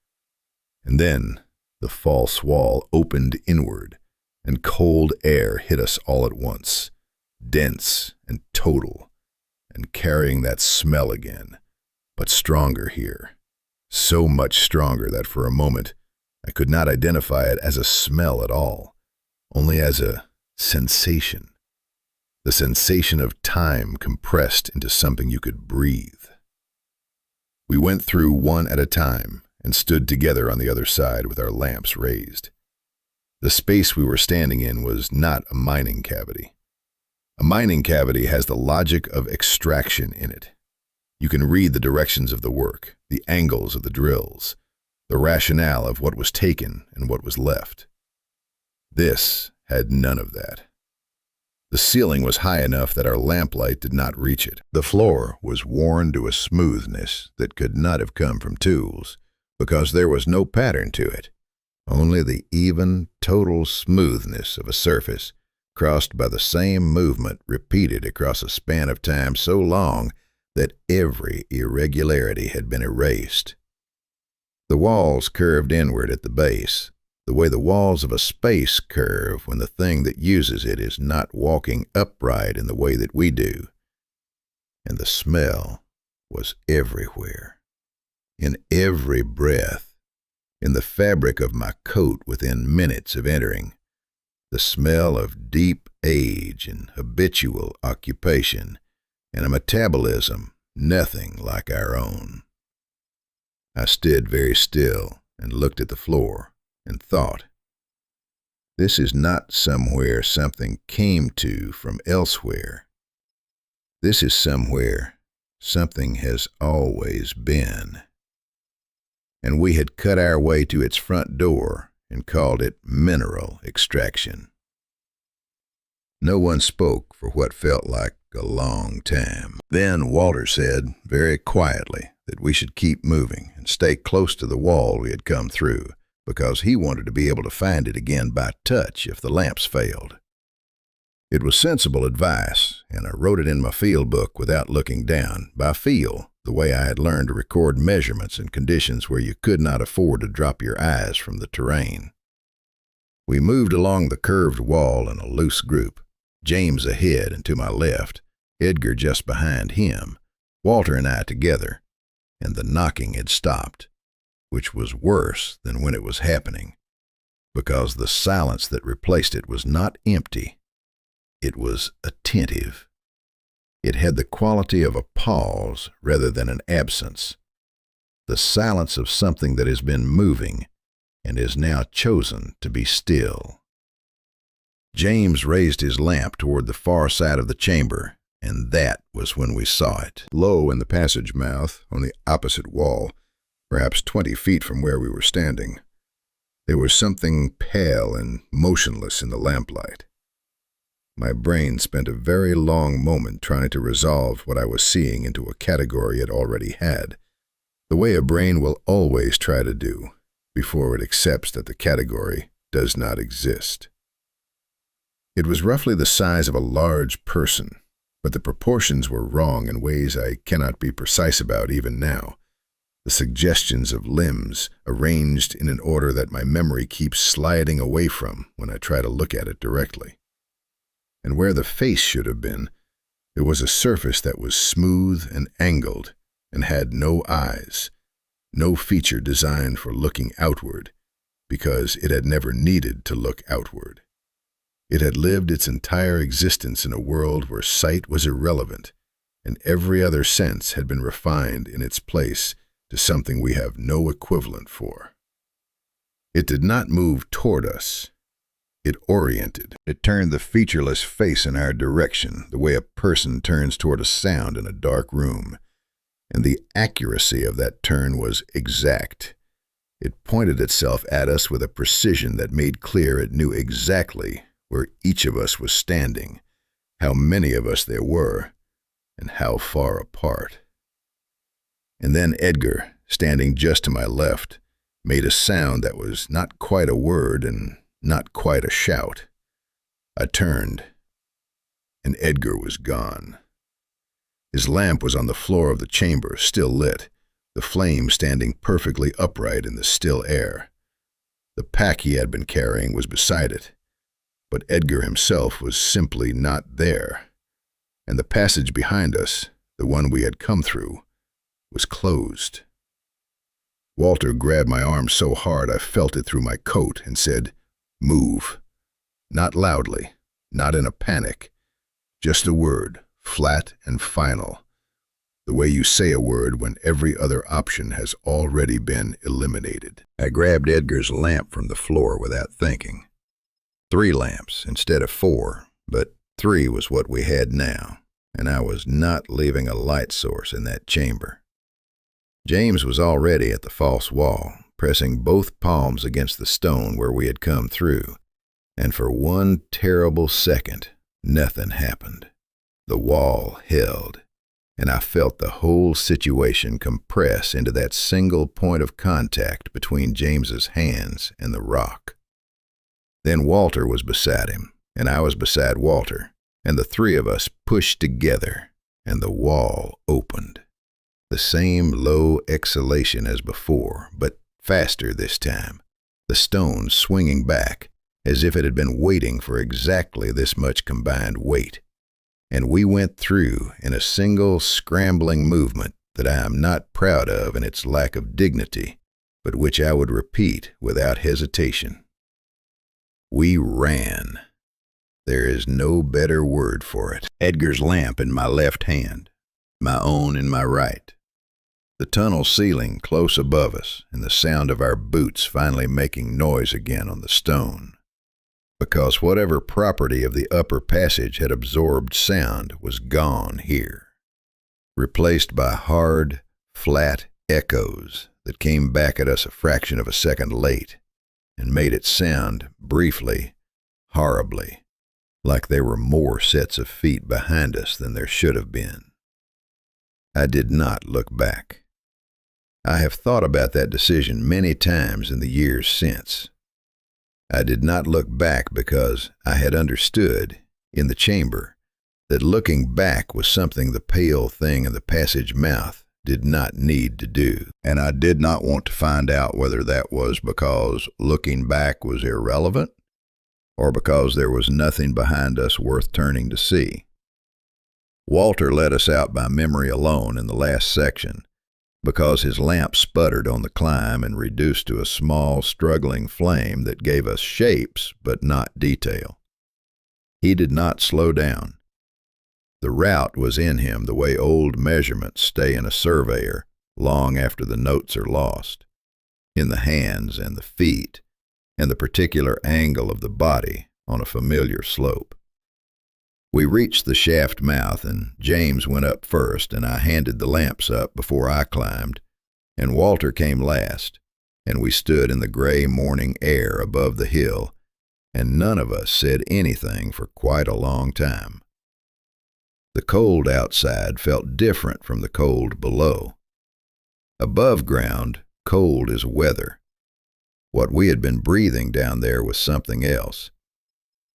And then the false wall opened inward, and cold air hit us all at once, dense and total, and carrying that smell again, but stronger here, so much stronger that for a moment I could not identify it as a smell at all, only as a sensation. The sensation of time compressed into something you could breathe. We went through one at a time and stood together on the other side with our lamps raised. The space we were standing in was not a mining cavity. A mining cavity has the logic of extraction in it. You can read the directions of the work, the angles of the drills, the rationale of what was taken and what was left. This had none of that. The ceiling was high enough that our lamplight did not reach it. The floor was worn to a smoothness that could not have come from tools, because there was no pattern to it, only the even, total smoothness of a surface crossed by the same movement repeated across a span of time so long that every irregularity had been erased. The walls curved inward at the base, the way the walls of a space curve when the thing that uses it is not walking upright in the way that we do. And the smell was everywhere, in every breath, in the fabric of my coat within minutes of entering, the smell of deep age and habitual occupation, and a metabolism nothing like our own. I stood very still and looked at the floor and thought, this is not somewhere something came to from elsewhere. This is somewhere something has always been. And we had cut our way to its front door and called it mineral extraction. No one spoke for what felt like a long time. Then Walter said, very quietly, that we should keep moving and stay close to the wall we had come through, because he wanted to be able to find it again by touch if the lamps failed. It was sensible advice, and I wrote it in my field book without looking down, by feel, the way I had learned to record measurements in conditions where you could not afford to drop your eyes from the terrain. We moved along the curved wall in a loose group, James ahead and to my left, Edgar just behind him, Walter and I together, and the knocking had stopped, which was worse than when it was happening, because the silence that replaced it was not empty. It was attentive. It had the quality of a pause rather than an absence, the silence of something that has been moving and is now chosen to be still. James raised his lamp toward the far side of the chamber, and that was when we saw it. Low in the passage mouth, on the opposite wall, perhaps 20 feet from where we were standing, there was something pale and motionless in the lamplight. My brain spent a very long moment trying to resolve what I was seeing into a category it already had, the way a brain will always try to do before it accepts that the category does not exist. It was roughly the size of a large person, but the proportions were wrong in ways I cannot be precise about even now. The suggestions of limbs arranged in an order that my memory keeps sliding away from when I try to look at it directly. And where the face should have been, there was a surface that was smooth and angled and had no eyes, no feature designed for looking outward, because it had never needed to look outward. It had lived its entire existence in a world where sight was irrelevant, and every other sense had been refined in its place to something we have no equivalent for. It did not move toward us. It oriented. It turned the featureless face in our direction, the way a person turns toward a sound in a dark room. And the accuracy of that turn was exact. It pointed itself at us with a precision that made clear it knew exactly where each of us was standing, how many of us there were, and how far apart. And then Edgar, standing just to my left, made a sound that was not quite a word and not quite a shout. I turned, and Edgar was gone. His lamp was on the floor of the chamber, still lit, the flame standing perfectly upright in the still air. The pack he had been carrying was beside it, but Edgar himself was simply not there, and the passage behind us, the one we had come through, was closed. Walter grabbed my arm so hard I felt it through my coat and said, "Move." Not loudly, not in a panic, just a word, flat and final, the way you say a word when every other option has already been eliminated. I grabbed Edgar's lamp from the floor without thinking. 3 lamps instead of 4, but 3 was what we had now, and I was not leaving a light source in that chamber. James was already at the false wall, pressing both palms against the stone where we had come through, and for one terrible second, Nothing happened. The wall held, and I felt the whole situation compress into that single point of contact between James's hands and the rock. Then Walter was beside him, and I was beside Walter, and the three of us pushed together, and the wall opened. The same low exhalation as before, but faster this time, the stone swinging back as if it had been waiting for exactly this much combined weight. And we went through in a single scrambling movement that I am not proud of in its lack of dignity, but which I would repeat without hesitation. We ran. There is no better word for it. Edgar's lamp in my left hand, my own in my right. The tunnel ceiling close above us, and the sound of our boots finally making noise again on the stone. Because whatever property of the upper passage had absorbed sound was gone here, replaced by hard, flat echoes that came back at us a fraction of a second late and made it sound, briefly, horribly, like there were more sets of feet behind us than there should have been. I did not look back. I have thought about that decision many times in the years since. I did not look back because I had understood, in the chamber, that looking back was something the pale thing in the passage mouth did not need to do. And I did not want to find out whether that was because looking back was irrelevant, or because there was nothing behind us worth turning to see. Walter led us out by memory alone in the last section, because his lamp sputtered on the climb and reduced to a small, struggling flame that gave us shapes but not detail. He did not slow down. The route was in him the way old measurements stay in a surveyor long after the notes are lost, in the hands and the feet, and the particular angle of the body on a familiar slope. We reached the shaft mouth, and James went up first, and I handed the lamps up before I climbed, and Walter came last, and we stood in the gray morning air above the hill, and none of us said anything for quite a long time. The cold outside felt different from the cold below. Above ground, cold is weather. What we had been breathing down there was something else.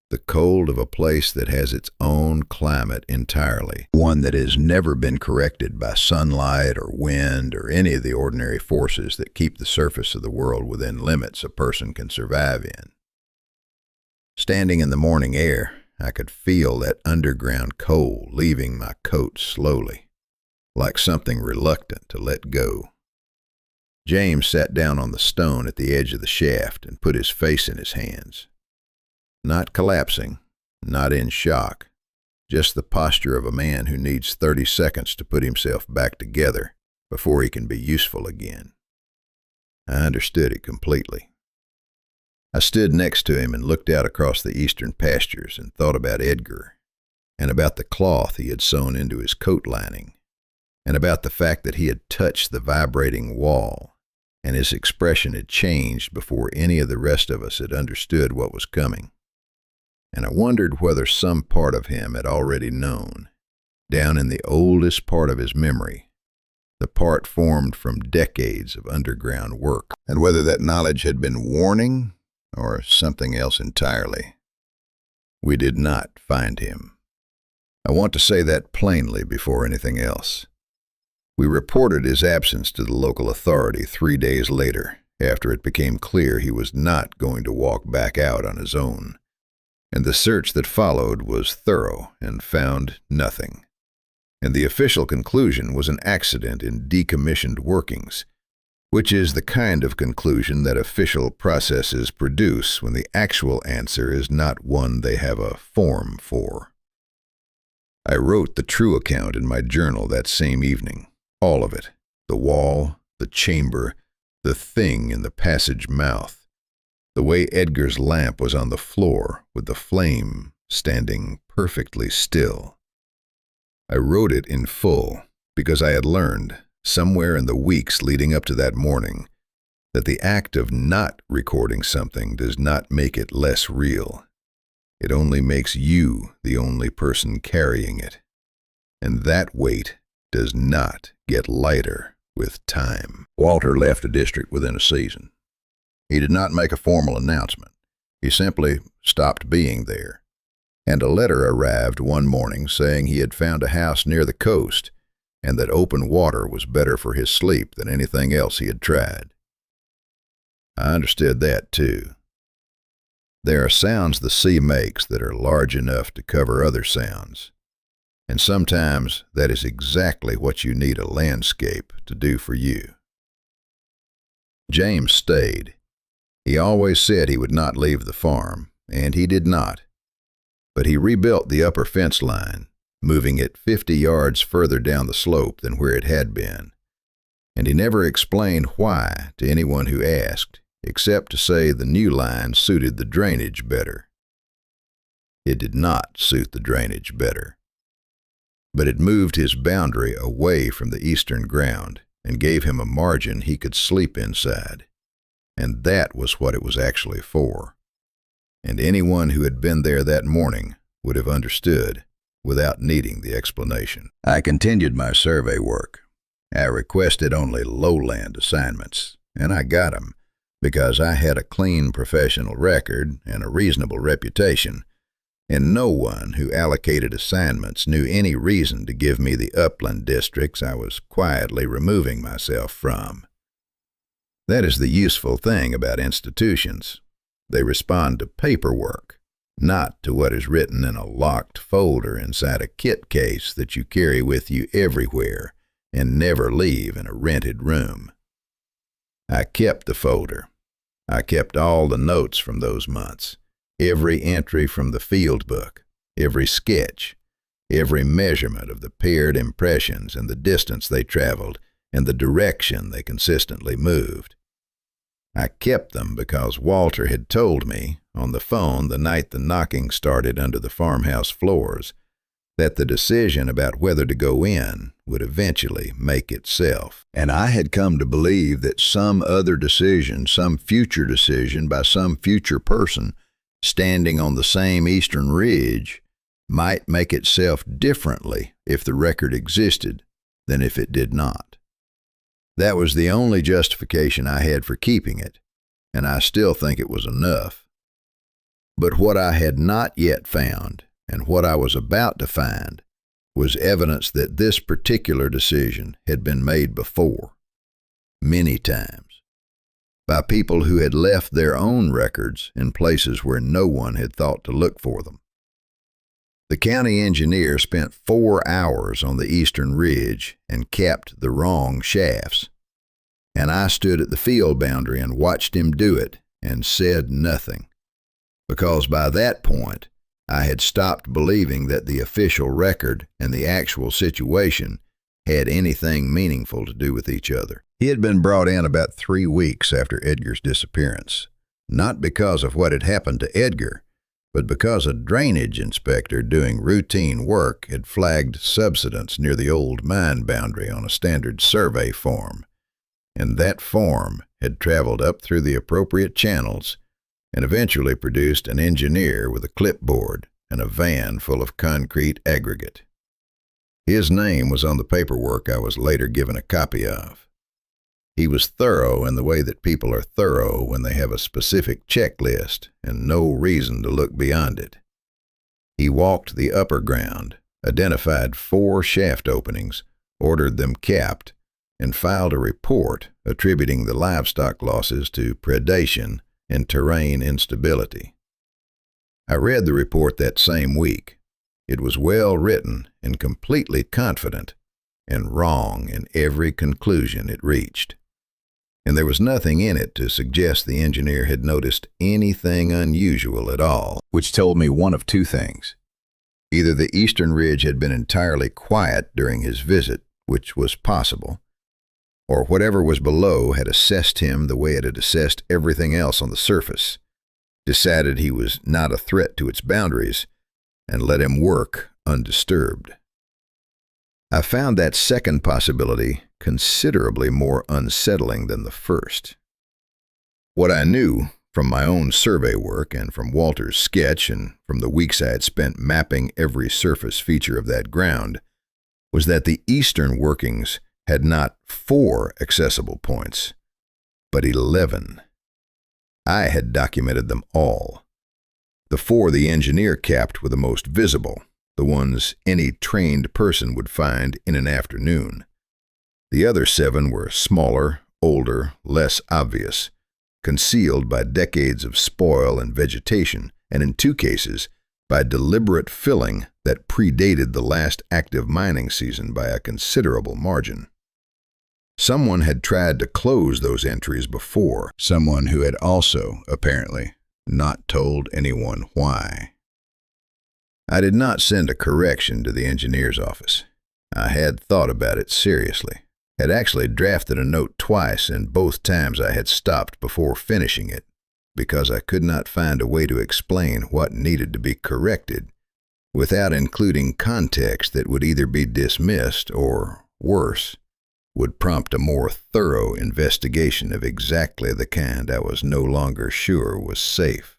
The cold of a place that has its own climate entirely, one that has never been corrected by sunlight or wind or any of the ordinary forces that keep the surface of the world within limits a person can survive in. Standing in the morning air, I could feel that underground cold leaving my coat slowly, like something reluctant to let go. James sat down on the stone at the edge of the shaft and put his face in his hands. Not collapsing, not in shock, just the posture of a man who needs 30 seconds to put himself back together before he can be useful again. I understood it completely. I stood next to him and looked out across the eastern pastures and thought about Edgar, and about the cloth he had sewn into his coat lining, and about the fact that he had touched the vibrating wall, and his expression had changed before any of the rest of us had understood what was coming. And I wondered whether some part of him had already known, down in the oldest part of his memory, the part formed from decades of underground work, and whether that knowledge had been warning or something else entirely. We did not find him. I want to say that plainly before anything else. We reported his absence to the local authority 3 days later, after it became clear he was not going to walk back out on his own. And the search that followed was thorough and found nothing. And the official conclusion was an accident in decommissioned workings, which is the kind of conclusion that official processes produce when the actual answer is not one they have a form for. I wrote the true account in my journal that same evening, all of it, the wall, the chamber, the thing in the passage mouth, the way Edgar's lamp was on the floor with the flame standing perfectly still. I wrote it in full because I had learned, somewhere in the weeks leading up to that morning, that the act of not recording something does not make it less real. It only makes you the only person carrying it. And that weight does not get lighter with time. Walter left the district within a season. He did not make a formal announcement. He simply stopped being there. And a letter arrived one morning saying he had found a house near the coast and that open water was better for his sleep than anything else he had tried. I understood that too. There are sounds the sea makes that are large enough to cover other sounds, and sometimes that is exactly what you need a landscape to do for you. James stayed. He always said he would not leave the farm, and he did not. But he rebuilt the upper fence line, moving it 50 yards further down the slope than where it had been. And he never explained why to anyone who asked, except to say the new line suited the drainage better. It did not suit the drainage better. But it moved his boundary away from the eastern ground and gave him a margin he could sleep inside. And that was what it was actually for. And anyone who had been there that morning would have understood without needing the explanation. I continued my survey work. I requested only lowland assignments, and I got them because I had a clean professional record and a reasonable reputation, and no one who allocated assignments knew any reason to give me the upland districts I was quietly removing myself from. That is the useful thing about institutions. They respond to paperwork, not to what is written in a locked folder inside a kit case that you carry with you everywhere and never leave in a rented room. I kept the folder. I kept all the notes from those months, every entry from the field book, every sketch, every measurement of the paired impressions and the distance they traveled and the direction they consistently moved. I kept them because Walter had told me, on the phone the night the knocking started under the farmhouse floors, that the decision about whether to go in would eventually make itself. And I had come to believe that some other decision, some future decision by some future person standing on the same eastern ridge, might make itself differently if the record existed than if it did not. That was the only justification I had for keeping it, and I still think it was enough. But what I had not yet found, and what I was about to find, was evidence that this particular decision had been made before, many times, by people who had left their own records in places where no one had thought to look for them. The county engineer spent 4 hours on the eastern ridge and capped the wrong shafts, and I stood at the field boundary and watched him do it and said nothing, because by that point I had stopped believing that the official record and the actual situation had anything meaningful to do with each other. He had been brought in about 3 weeks after Edgar's disappearance, not because of what had happened to Edgar, but because a drainage inspector doing routine work had flagged subsidence near the old mine boundary on a standard survey form, and that form had traveled up through the appropriate channels and eventually produced an engineer with a clipboard and a van full of concrete aggregate. His name was on the paperwork I was later given a copy of. He was thorough in the way that people are thorough when they have a specific checklist and no reason to look beyond it. He walked the upper ground, identified 4 shaft openings, ordered them capped, and filed a report attributing the livestock losses to predation and terrain instability. I read the report that same week. It was well written and completely confident, and wrong in every conclusion it reached. And there was nothing in it to suggest the engineer had noticed anything unusual at all, which told me one of 2 things. Either the eastern ridge had been entirely quiet during his visit, which was possible, or whatever was below had assessed him the way it had assessed everything else on the surface, decided he was not a threat to its boundaries, and let him work undisturbed. I found that second possibility considerably more unsettling than the first. What I knew, From my own survey work and from Walter's sketch and from the weeks I had spent mapping every surface feature of that ground, was that the eastern workings had not 4 accessible points, but 11. I had documented them all. The 4 the engineer capped were the most visible, the ones any trained person would find in an afternoon. The other 7 were smaller, older, less obvious, concealed by decades of spoil and vegetation, and in 2 cases, by deliberate filling that predated the last active mining season by a considerable margin. Someone had tried to close those entries before, someone who had also, apparently, not told anyone why. I did not send a correction to the engineer's office. I had thought about it seriously, had actually drafted a note twice, and both times I had stopped before finishing it, because I could not find a way to explain what needed to be corrected without including context that would either be dismissed or, worse, would prompt a more thorough investigation of exactly the kind I was no longer sure was safe.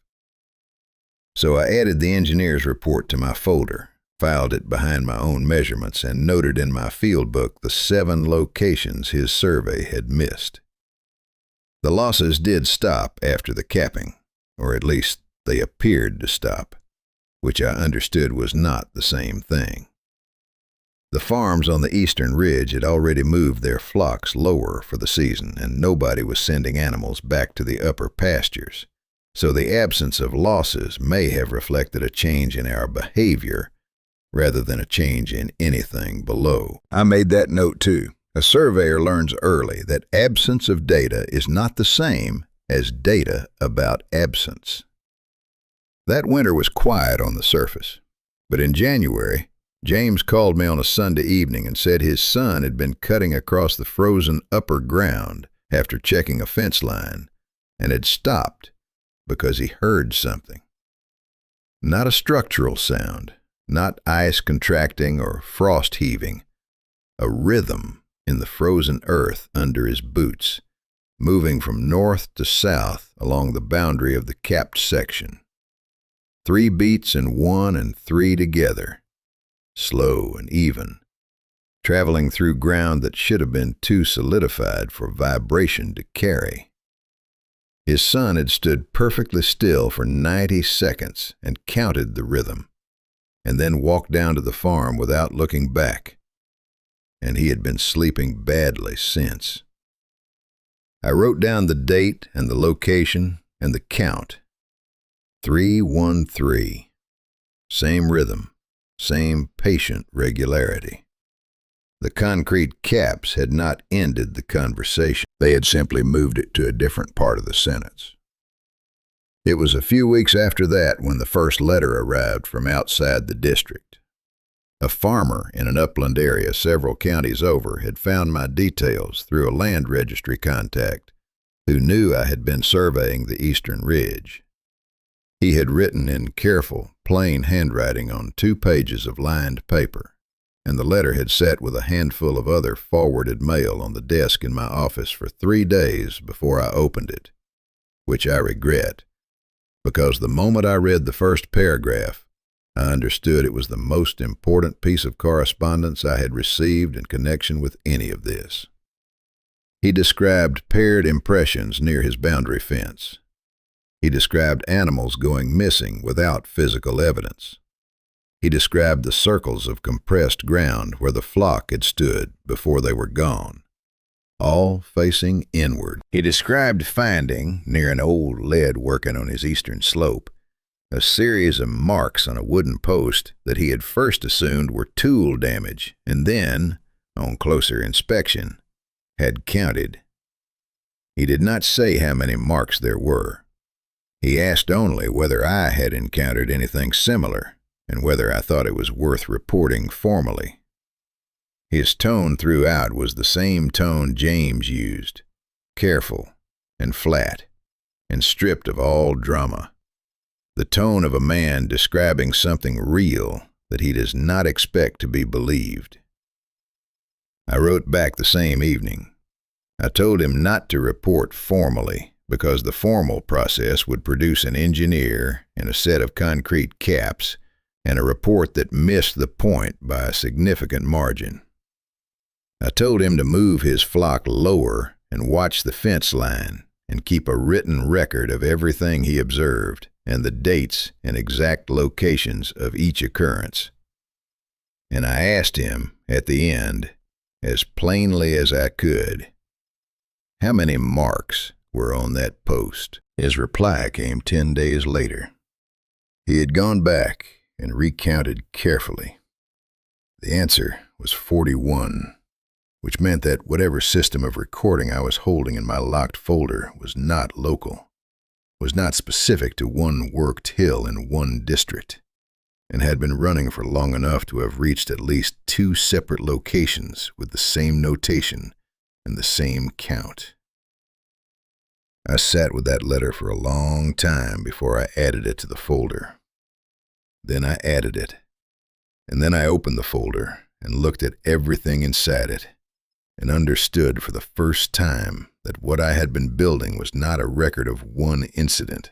So I added the engineer's report to my folder, filed it behind my own measurements, and noted in my field book the 7 locations his survey had missed. The losses did stop after the capping, or at least they appeared to stop, which I understood was not the same thing. The farms on the eastern ridge had already moved their flocks lower for the season, and nobody was sending animals back to the upper pastures, so the absence of losses may have reflected a change in our behavior rather than a change in anything below. I made that note too. A surveyor learns early that absence of data is not the same as data about absence. That winter was quiet on the surface, but in January, James called me on a Sunday evening and said his son had been cutting across the frozen upper ground after checking a fence line and had stopped because he heard something. Not a structural sound, not ice contracting or frost heaving, a rhythm in the frozen earth under his boots, moving from north to south along the boundary of the capped section. 3 beats in 1 and 3 together, slow and even, traveling through ground that should have been too solidified for vibration to carry. His son had stood perfectly still for 90 seconds and counted the rhythm, and then walked down to the farm without looking back, and he had been sleeping badly since. I wrote down the date and the location and the count. 313. Same rhythm, same patient regularity. The concrete caps had not ended the conversation. They had simply moved it to a different part of the sentence. It was a few weeks after that when the first letter arrived from outside the district. A farmer in an upland area several counties over had found my details through a land registry contact who knew I had been surveying the eastern ridge. He had written in careful, plain handwriting on 2 pages of lined paper, and the letter had sat with a handful of other forwarded mail on the desk in my office for 3 days before I opened it, which I regret, because the moment I read the first paragraph, I understood it was the most important piece of correspondence I had received in connection with any of this. He described paired impressions near his boundary fence. He described animals going missing without physical evidence. He described the circles of compressed ground where the flock had stood before they were gone, all facing inward. He described finding, near an old lead working on his eastern slope, a series of marks on a wooden post that he had first assumed were tool damage and then, on closer inspection, had counted. He did not say how many marks there were. He asked only whether I had encountered anything similar and whether I thought it was worth reporting formally. His tone throughout was the same tone James used, careful and flat and stripped of all drama. The tone of a man describing something real that he does not expect to be believed. I wrote back the same evening. I told him not to report formally because the formal process would produce an engineer and a set of concrete caps and a report that missed the point by a significant margin. I told him to move his flock lower and watch the fence line and keep a written record of everything he observed and the dates and exact locations of each occurrence. And I asked him, at the end, as plainly as I could, how many marks were on that post. His reply came 10 days later. He had gone back and recounted carefully. The answer was 41, which meant that whatever system of recording I was holding in my locked folder was not local, was not specific to one worked hill in one district, and had been running for long enough to have reached at least 2 separate locations with the same notation and the same count. I sat with that letter for a long time before I added it to the folder. Then I added it, and then I opened the folder and looked at everything inside it, and understood for the first time that what I had been building was not a record of one incident,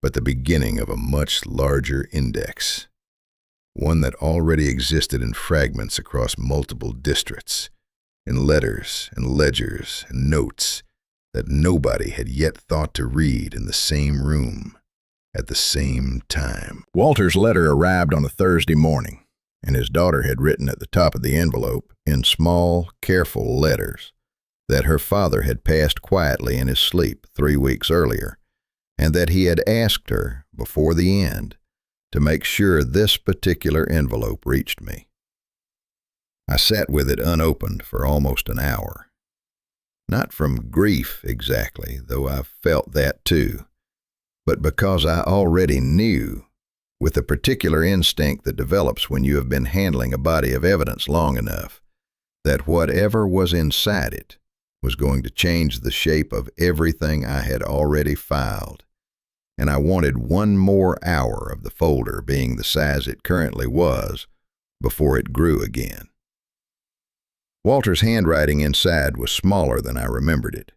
but the beginning of a much larger index, one that already existed in fragments across multiple districts, in letters and ledgers and notes that nobody had yet thought to read in the same room at the same time. Walter's letter arrived on a Thursday morning, and his daughter had written at the top of the envelope, in small, careful letters, that her father had passed quietly in his sleep 3 weeks earlier, and that he had asked her, before the end, to make sure this particular envelope reached me. I sat with it unopened for almost an hour. Not from grief exactly, though I felt that too, but because I already knew, with the particular instinct that develops when you have been handling a body of evidence long enough, that whatever was inside it was going to change the shape of everything I had already filed, and I wanted 1 more hour of the folder being the size it currently was before it grew again. Walter's handwriting inside was smaller than I remembered it,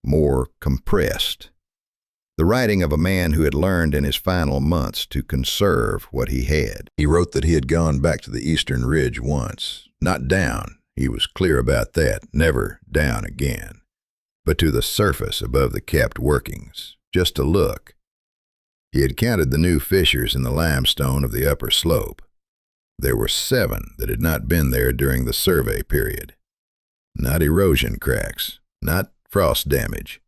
more compressed. The writing of a man who had learned in his final months to conserve what he had. He wrote that he had gone back to the eastern ridge once, not down, he was clear about that, never down again, but to the surface above the capped workings, just to look. He had counted the new fissures in the limestone of the upper slope. There were 7 that had not been there during the survey period. Not erosion cracks, not frost damage.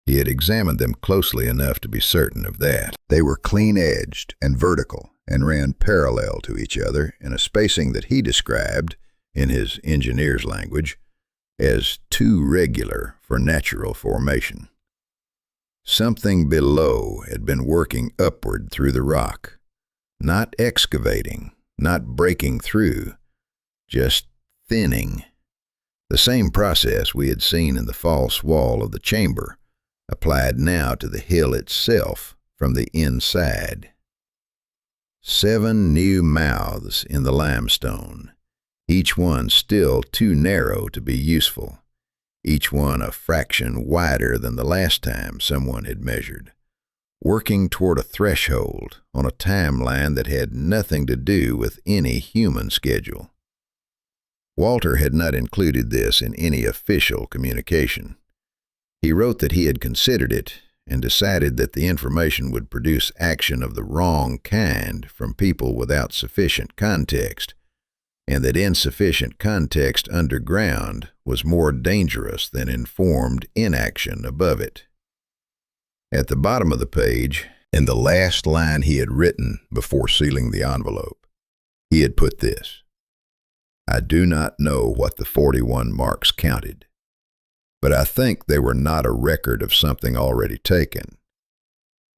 He had examined them closely enough to be certain of that. They were clean-edged and vertical and ran parallel to each other in a spacing that he described, in his engineer's language, as too regular for natural formation. Something below had been working upward through the rock, not excavating, not breaking through, just thinning. The same process we had seen in the false wall of the chamber, applied now to the hill itself from the inside. 7 new mouths in the limestone, each one still too narrow to be useful, each one a fraction wider than the last time someone had measured, working toward a threshold on a timeline that had nothing to do with any human schedule. Walter had not included this in any official communication. He wrote that he had considered it and decided that the information would produce action of the wrong kind from people without sufficient context, and that insufficient context underground was more dangerous than informed inaction above it. At the bottom of the page, in the last line he had written before sealing the envelope, he had put this: I do not know what the 41 marks counted, but I think they were not a record of something already taken.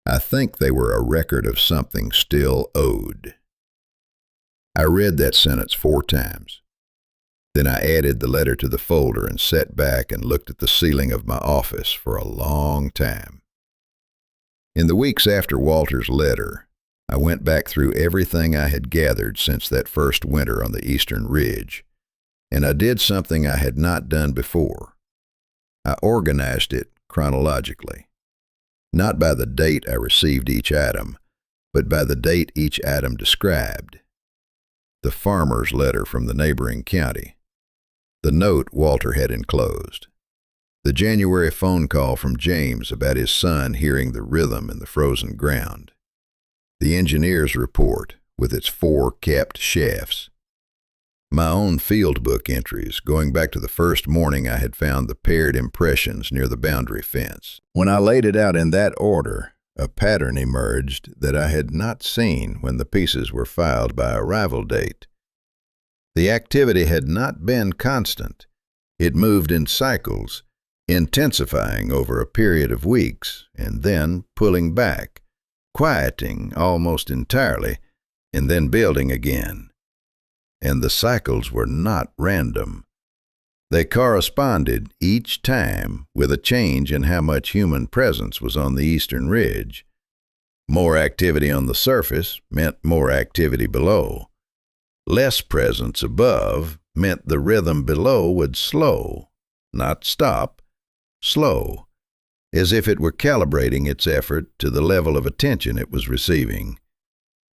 I think they were a record of something still owed. I read that sentence 4 times. Then I added the letter to the folder and sat back and looked at the ceiling of my office for a long time. In the weeks after Walter's letter, I went back through everything I had gathered since that first winter on the eastern ridge, and I did something I had not done before. I organized it chronologically. Not by the date I received each item, but by the date each item described. The farmer's letter from the neighboring county. The note Walter had enclosed. The January phone call from James about his son hearing the rhythm in the frozen ground. The engineer's report with its 4 capped shafts. My own field book entries going back to the first morning I had found the paired impressions near the boundary fence. When I laid it out in that order, a pattern emerged that I had not seen when the pieces were filed by arrival date. The activity had not been constant. It moved in cycles, intensifying over a period of weeks, and then pulling back, quieting almost entirely, and then building again. And the cycles were not random. They corresponded each time with a change in how much human presence was on the eastern ridge. More activity on the surface meant more activity below. Less presence above meant the rhythm below would slow, not stop, slow, as if it were calibrating its effort to the level of attention it was receiving,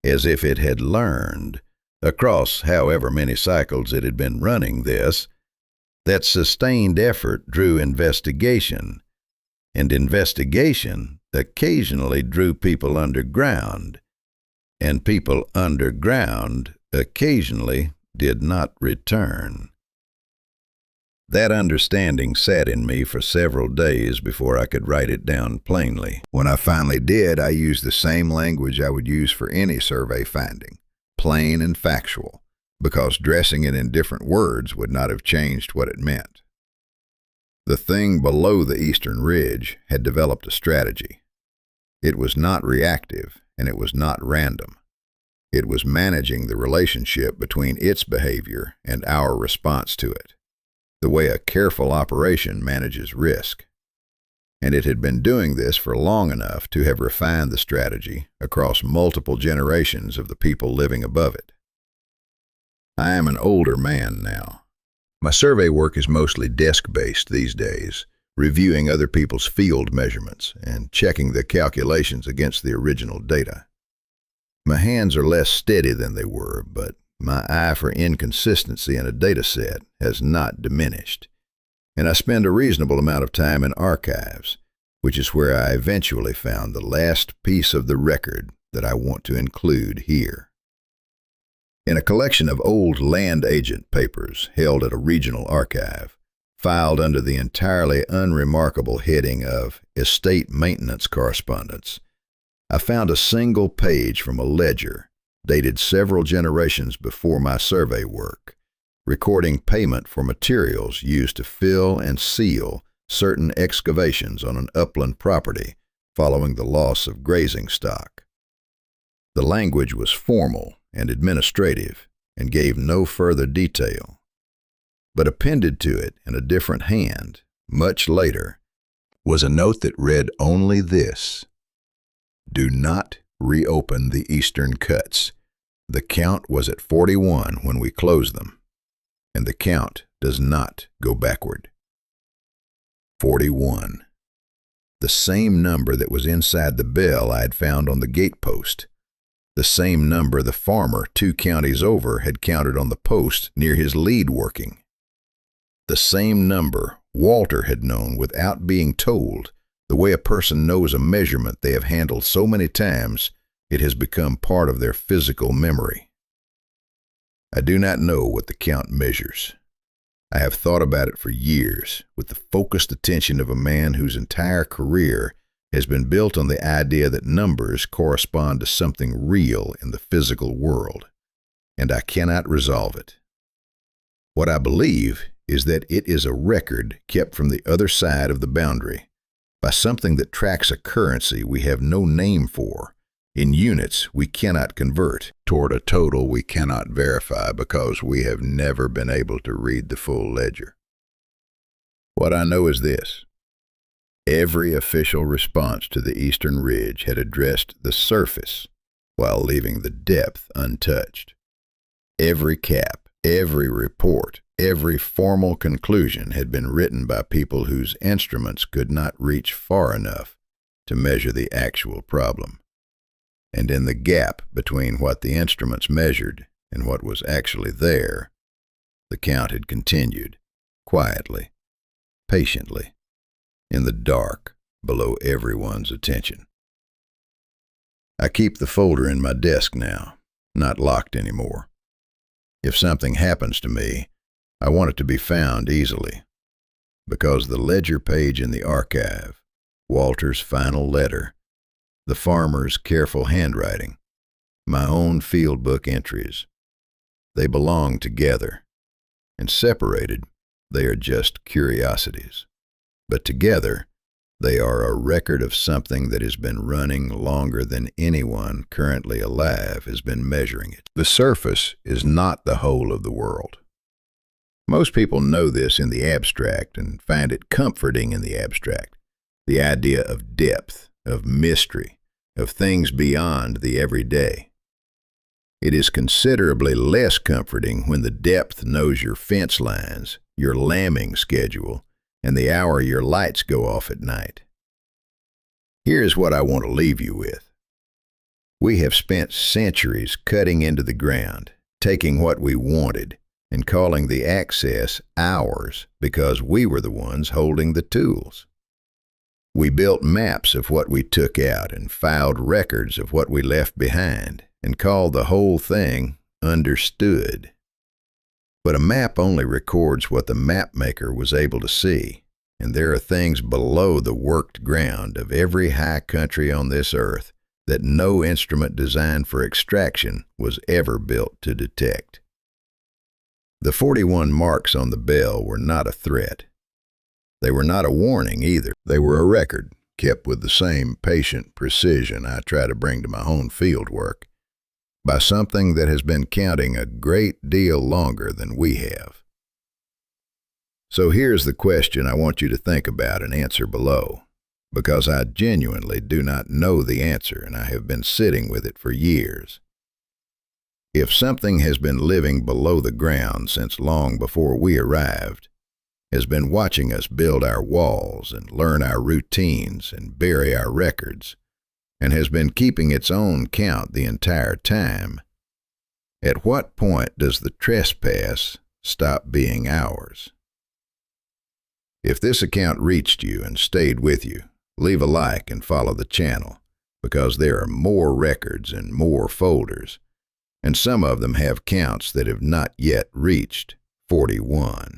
as if it had learned, across however many cycles it had been running this, that sustained effort drew investigation, and investigation occasionally drew people underground, and people underground occasionally did not return. That understanding sat in me for several days before I could write it down plainly. When I finally did, I used the same language I would use for any survey finding, plain and factual, because dressing it in different words would not have changed what it meant. The thing below the eastern ridge had developed a strategy. It was not reactive, and it was not random. It was managing the relationship between its behavior and our response to it, the way a careful operation manages risk. And it had been doing this for long enough to have refined the strategy across multiple generations of the people living above it. I am an older man now. My survey work is mostly desk-based these days, reviewing other people's field measurements and checking the calculations against the original data. My hands are less steady than they were, but my eye for inconsistency in a data set has not diminished, and I spend a reasonable amount of time in archives, which is where I eventually found the last piece of the record that I want to include here. In a collection of old land agent papers held at a regional archive, filed under the entirely unremarkable heading of Estate Maintenance Correspondence, I found a single page from a ledger dated several generations before my survey work, recording payment for materials used to fill and seal certain excavations on an upland property following the loss of grazing stock. The language was formal and administrative and gave no further detail, but appended to it in a different hand, much later, was a note that read only this: "Do not reopen the eastern cuts. The count was at 41 when we closed them, and the count does not go backward." 41. The same number that was inside the bell I had found on the gatepost. The same number the farmer 2 counties over had counted on the post near his lead working. The same number Walter had known without being told, the way a person knows a measurement they have handled so many times it has become part of their physical memory. I do not know what the count measures. I have thought about it for years, with the focused attention of a man whose entire career has been built on the idea that numbers correspond to something real in the physical world, and I cannot resolve it. What I believe is that it is a record kept from the other side of the boundary, by something that tracks a currency we have no name for, in units we cannot convert, toward a total we cannot verify because we have never been able to read the full ledger. What I know is this: every official response to the eastern ridge had addressed the surface while leaving the depth untouched. Every cap, every report Every formal conclusion had been written by people whose instruments could not reach far enough to measure the actual problem. And in the gap between what the instruments measured and what was actually there, the count had continued, quietly, patiently, in the dark, below everyone's attention. I keep the folder in my desk now, not locked anymore. If something happens to me, I want it to be found easily, because the ledger page in the archive, Walter's final letter, the farmer's careful handwriting, my own field book entries, they belong together, and separated, they are just curiosities. But together, they are a record of something that has been running longer than anyone currently alive has been measuring it. The surface is not the whole of the world. Most people know this in the abstract and find it comforting in the abstract. The idea of depth, of mystery, of things beyond the everyday. It is considerably less comforting when the depth knows your fence lines, your lambing schedule, and the hour your lights go off at night. Here's what I want to leave you with. We have spent centuries cutting into the ground, taking what we wanted, and calling the access ours because we were the ones holding the tools. We built maps of what we took out and filed records of what we left behind and called the whole thing understood. But a map only records what the map maker was able to see, and there are things below the worked ground of every high country on this earth that no instrument designed for extraction was ever built to detect. The 41 marks on the bell were not a threat. They were not a warning either. They were a record, kept with the same patient precision I try to bring to my own field work, by something that has been counting a great deal longer than we have. So here's the question I want you to think about and answer below, because I genuinely do not know the answer and I have been sitting with it for years. If something has been living below the ground since long before we arrived, has been watching us build our walls and learn our routines and bury our records, and has been keeping its own count the entire time, at what point does the trespass stop being ours? If this account reached you and stayed with you, leave a like and follow the channel, because there are more records and more folders, and some of them have counts that have not yet reached 41.